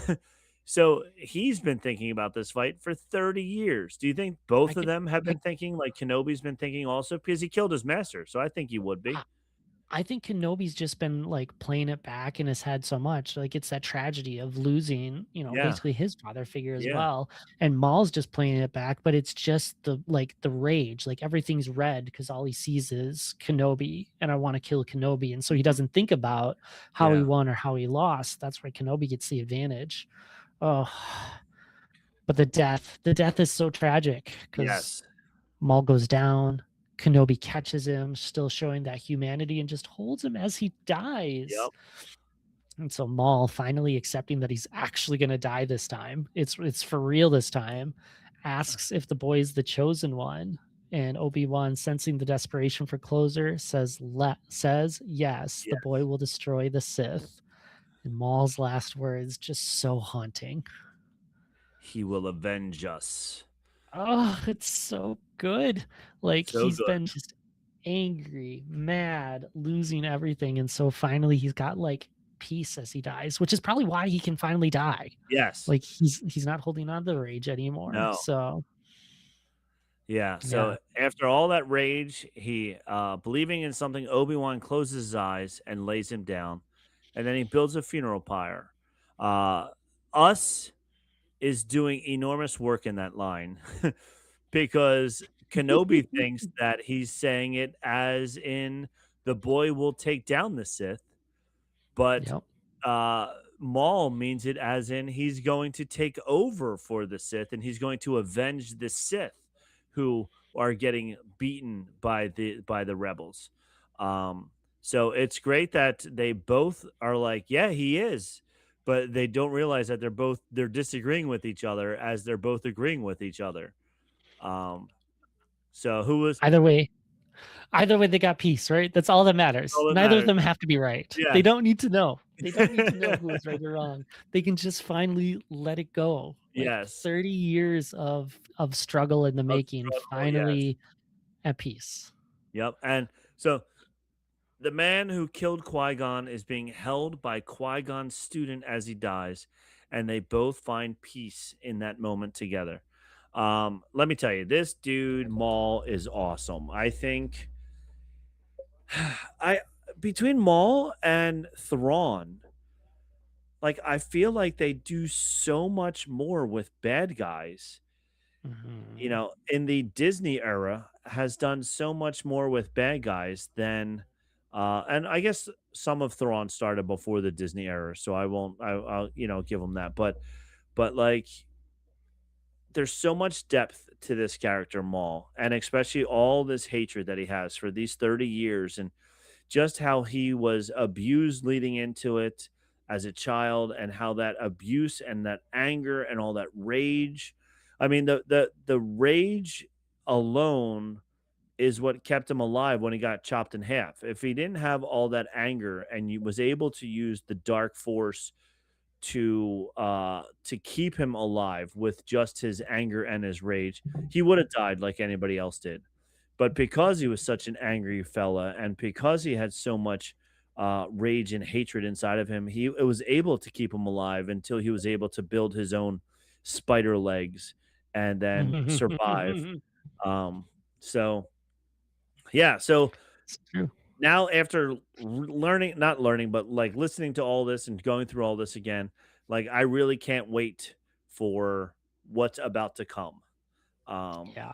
he's been thinking about this fight for 30 years. Do you think I both of can, them have I, been thinking like Kenobi's been thinking also because he killed his master? So I think he would be. I think Kenobi's just been, like, playing it back in his head so much, like, it's that tragedy of losing, Yeah, basically his father figure as yeah, well, and Maul's just playing it back, but it's just the rage, like, everything's red because all he sees is Kenobi, and I wanna kill Kenobi, and so he mhm, doesn't think about how he yeah, won or how he lost. That's where Kenobi gets the advantage. Oh, but the death is so tragic because yes, Maul goes down. Kenobi catches him, still showing that humanity, and just holds him as he dies. yep, And so Maul, finally accepting that he's actually going to die this time, it's for real this time, asks if the boy is the chosen one. And Obi-Wan, sensing the desperation for closure, says yes, the yes. boy will destroy the Sith. And Maul's last words, just so haunting. He will avenge us. Oh, it's so good. Like, So he's good. been just angry, mad, losing everything, and so finally he's got, like, peace as he dies, which is probably why he can finally die. Yes. Like, he's not holding on to the rage anymore, No. so Yeah, yeah. so after all that rage, he, believing in something, Obi-Wan closes his eyes and lays him down, and then he builds a funeral pyre. Uh, Us is doing enormous work in that line because Kenobi thinks that he's saying it as in the boy will take down the Sith, but Yep. Maul means it as in he's going to take over for the Sith and he's going to avenge the Sith who are getting beaten by the rebels. Um, so it's great that they both are like, yeah, he is, but they don't realize that they're disagreeing with each other as they're both agreeing with each other. Um, so who was Either way Either way, they got peace, right? That's all that matters. all that Neither of matters? them have to be right. They Yes. don't need to know. They don't need to know who was right or wrong. They can just finally let it go. Like Yes. 30 years of struggle in the Of making, struggle. Yes. finally at peace. Yep. And so the man who killed Qui Gon is being held by Qui Gon's student as he dies, and they both find peace in that moment together. Let me tell you, this dude Maul is awesome. I think I between Maul and Thrawn, like I feel like they do so much more with bad guys. Mhm. In the Disney era has done so much more with bad guys than and I guess some of Thrawn started before the Disney era, so I'll give them that. But like there's so much depth to this character Maul, and especially all this hatred that he has for these 30 years and just how he was abused leading into it as a child and how that abuse and that anger and all that rage. I mean, the rage alone is what kept him alive when he got chopped in half. If he didn't have all that anger and he was able to use the dark force to keep him alive with just his anger and his rage, he would have died like anybody else did. But because he was such an angry fella and because he had so much rage and hatred inside of him, he it was able to keep him alive until he was able to build his own spider legs and then survive. Um, so yeah, so It's true. now after learning, not learning, but like listening to all this and going through all this again, like I really can't wait for what's about to come. Um, Yeah.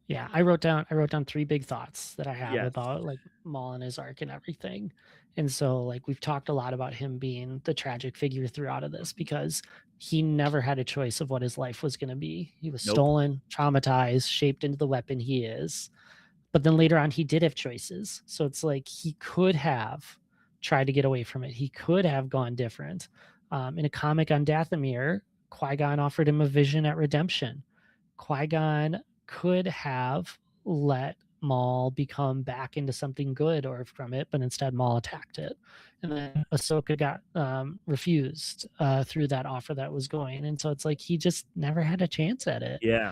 Yeah, I wrote down 3 big thoughts that I have yes, about, like, Maul and his arc and everything. And so, like, we've talked a lot about him being the tragic figure throughout of this because he never had a choice of what his life was gonna be. He was nope, stolen, traumatized, shaped into the weapon he is. But then later on, he did have choices. So it's like he could have tried to get away from it. He could have gone different. In a comic on Dathomir, Qui-Gon offered him a vision at redemption. Qui-Gon could have let Maul become back into something good or from it, but instead Maul attacked it. And then Ahsoka got refused through that offer that was going. And so it's like he just never had a chance at it. yeah,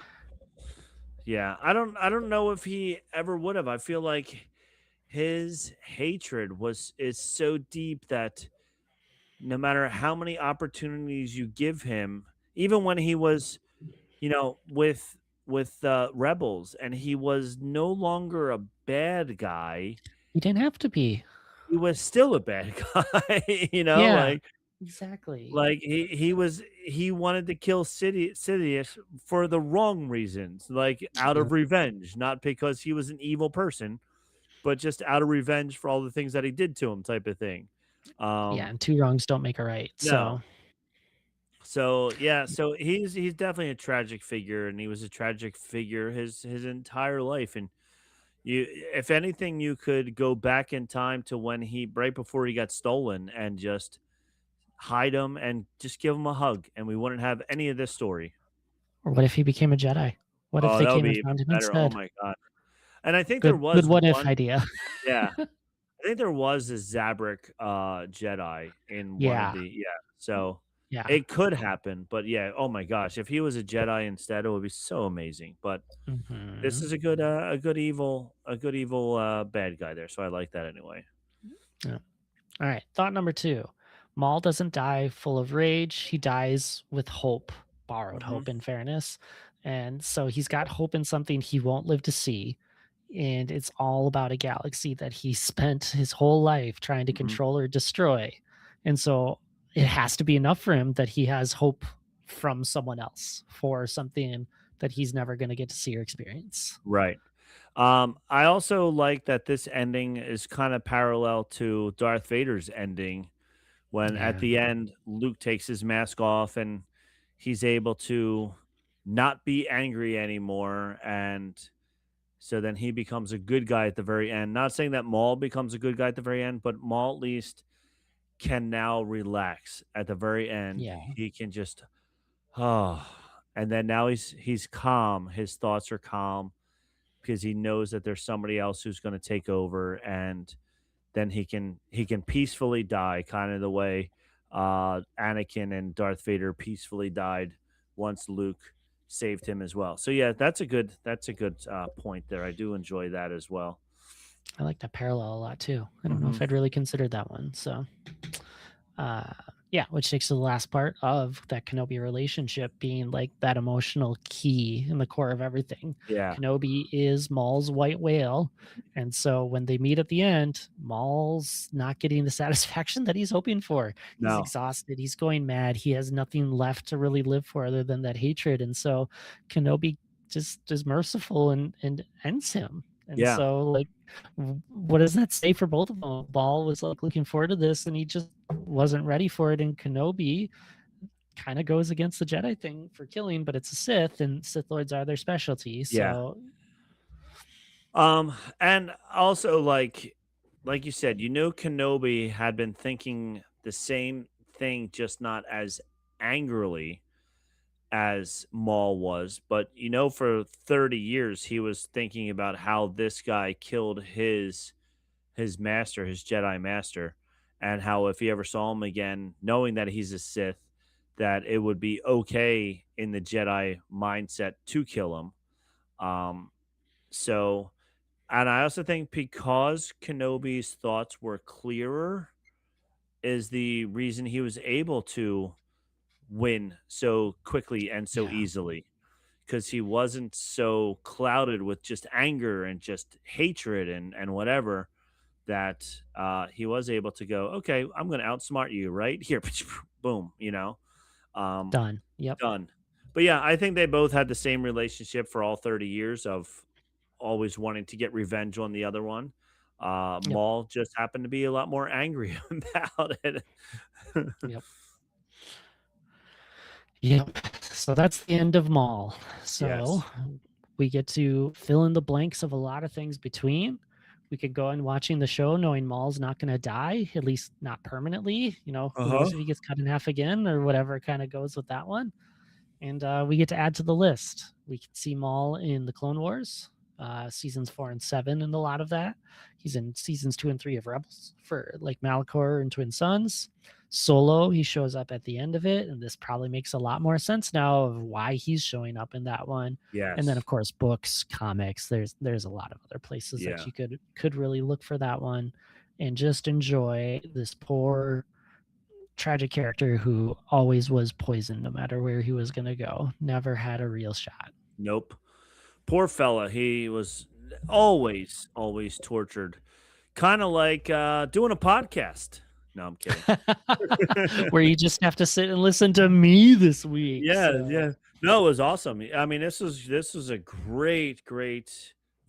yeah. I don't know if he ever would have. I feel like his hatred is so deep that no matter how many opportunities you give him, even when he was with rebels and he was no longer a bad guy, He didn't have to be. he was still a bad guy, Yeah, exactly. like he wanted to kill Sidious for the wrong reasons, like out Yep. of revenge, not because he was an evil person, but just out of revenge for all the things that he did to him, type of thing. Yeah, Um, and two wrongs don't make a right. no. So So yeah, so he's definitely a tragic figure, and he was a tragic figure his entire life. And you, if anything, you could go back in time to when he right before he got stolen and just hide him and just give him a hug, and we wouldn't have any of this story. or what if he became a Jedi? What if Oh, they that would came and be even found him better. Oh instead? my god! And I think there Good was what if one. idea. Yeah, I think there was a Zabrak Jedi in one of Yeah, the so yeah. it could happen, but yeah, oh my gosh, if he was a Jedi instead, it would be so amazing. But this Mhm. is a good evil bad guy there, so I like that anyway. Yeah. All right, thought number 2. Maul doesn't die full of rage, he dies with hope, borrowed Hmm. hope in fairness. And so he's got hope in something he won't live to see. And it's all about a galaxy that he spent his whole life trying to Hmm. control or destroy. And so it has to be enough for him that he has hope from someone else for something that he's never going to get to see or experience. Right. I also like that this ending is kind of parallel to Darth Vader's ending when at Yeah. the end Luke takes his mask off and he's able to not be angry anymore, and so then he becomes a good guy at the very end. Not saying that Maul becomes a good guy at the very end, but Maul at least can now relax at the very end. Yeah. He can just oh, and then now he's calm. His thoughts are calm because he knows that there's somebody else who's going to take over, and then he can peacefully die, kind of the way Anakin and Darth Vader peacefully died once Luke saved him as well. So yeah, that's a good point there. I do enjoy that as well. I like that parallel a lot too. I don't know Hmm. if I'd really considered that one. So uh yeah, which takes to the last part of that Kenobi relationship being like that emotional key in the core of everything. Yeah. Kenobi is Maul's white whale, and so when they meet at the end, Maul's not getting the satisfaction that he's hoping for. He's No. exhausted, he's going mad, he has nothing left to really live for other than that hatred, and so Kenobi just is merciful and ends him. And Yeah. so like what does that say for both of them? Ball was like looking forward to this and he just wasn't ready for it. And Kenobi kind of goes against the Jedi thing for killing, but it's a Sith and Sith Lords are their specialty. Yeah. So And also like you said, Kenobi had been thinking the same thing, just not as angrily as Maul was, but for 30 years he was thinking about how this guy killed his master, his Jedi master, and how if he ever saw him again, knowing that he's a Sith, that it would be okay in the Jedi mindset to kill him. Um, so, and I also think because Kenobi's thoughts were clearer, is the reason he was able to win so quickly and so yeah, easily, because he wasn't so clouded with just anger and just hatred and whatever, that he was able to go, okay, I'm going to outsmart you right here. Boom, um, done. Yep. done. But yeah, I think they both had the same relationship for all 30 years of always wanting to get revenge on the other one. Yep. Maul just happened to be a lot more angry about it. Yep. Yep. So that's the end of Maul. So Yes. we get to fill in the blanks of a lot of things between. We could go in watching the show knowing Maul's not going to die, at least not permanently. Who Uh-huh. knows if he gets cut in half again or whatever kind of goes with that one. And we get to add to the list. We can see Maul in the Clone Wars, seasons 4 and 7, and a lot of that. He's in seasons 2 and 3 of Rebels for like Malachor and Twin Sons. Solo, he shows up at the end of it, and this probably makes a lot more sense now of why he's showing up in that one. And then, Yes. of course, books, comics. There's a lot of other places that Yeah. you could really look for that one, and just enjoy this poor tragic character who always was poisoned no matter where he was going to go. Never had a real shot. Nope. Poor fella. He was always tortured kind of like doing a podcast. No, I'm kidding. Where you just have to sit and listen to me this week. Yeah, So yeah. No, it was awesome. I mean, this was a great,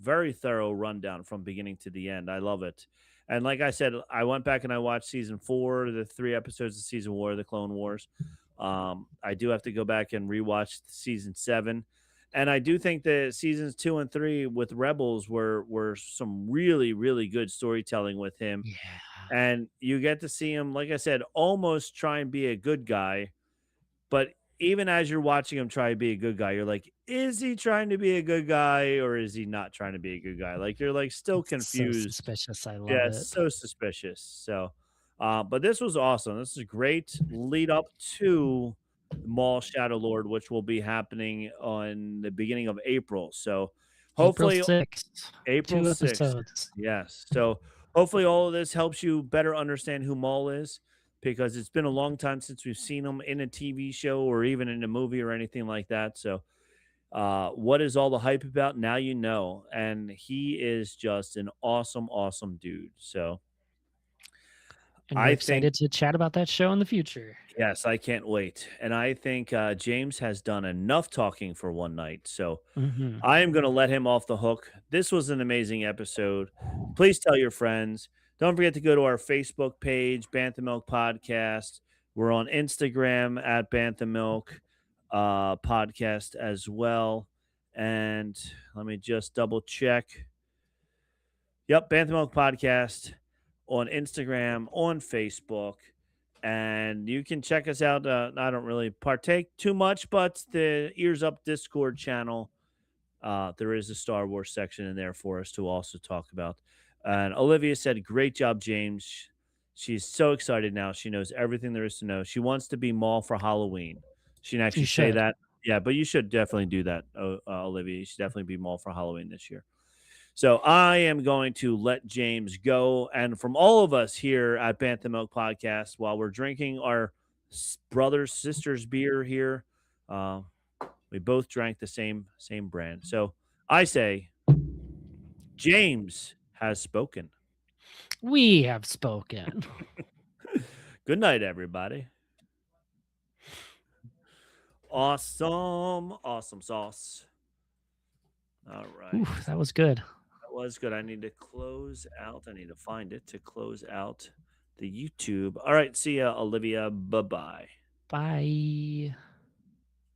very thorough rundown from beginning to the end. I love it. And like I said, I went back and I watched season 4, the 3 episodes of season 4 of the Clone Wars. I do have to go back and rewatch season 7. And I do think that seasons 2 and 3 with Rebels were some really good storytelling with him. yeah, And you get to see him, like I said, almost try and be a good guy, but even as you're watching him try to be a good guy, you're like, is he trying to be a good guy or is he not trying to be a good guy? Like you're like still it's so confused. suspicious. I love Yeah, it. so suspicious. So, but this was awesome. This is a great lead up to Maul Shadow Lord, which will be happening on the beginning of April. So, April hopefully, 6th, April 6th. 2 episodes. Yes. So hopefully all of this helps you better understand who Maul is because it's been a long time since we've seen him in a TV show or even in a movie or anything like that. So what is all the hype about? Now you know. And he is just an awesome dude. So And we're I think excited to chat about that show in the future. yes, I can't wait. And I think James has done enough talking for one night. So Hmm. I am going to let him off the hook. This was an amazing episode. Please tell your friends. Don't forget to go to our Facebook page, Bantha Milk Podcast. We're on Instagram at Bantha Milk Podcast as well. And let me just double check. Yep, Bantha Milk Podcast on Instagram, on Facebook. And you can check us out. I don't really partake too much, but the Ears Up Discord channel, there is a Star Wars section in there for us to also talk about. And Olivia said, "Great job, James." She's so excited now. She knows everything there is to know. She wants to be Maul for Halloween. She didn't You actually say should. that. Yeah, but you should definitely do that, Olivia. You should definitely be Maul for Halloween this year. So I am going to let James go. And from all of us here at Bantha Milk Podcast, while we're drinking our brothers, sisters beer here, uh, we both drank the same brand. So I say, James has spoken. We have spoken. Good night, everybody. Awesome sauce. All right. Ooh, that was good. That was good. I need to close out. I need to find it to close out the YouTube. All right. See ya, Olivia. Bye bye. Bye.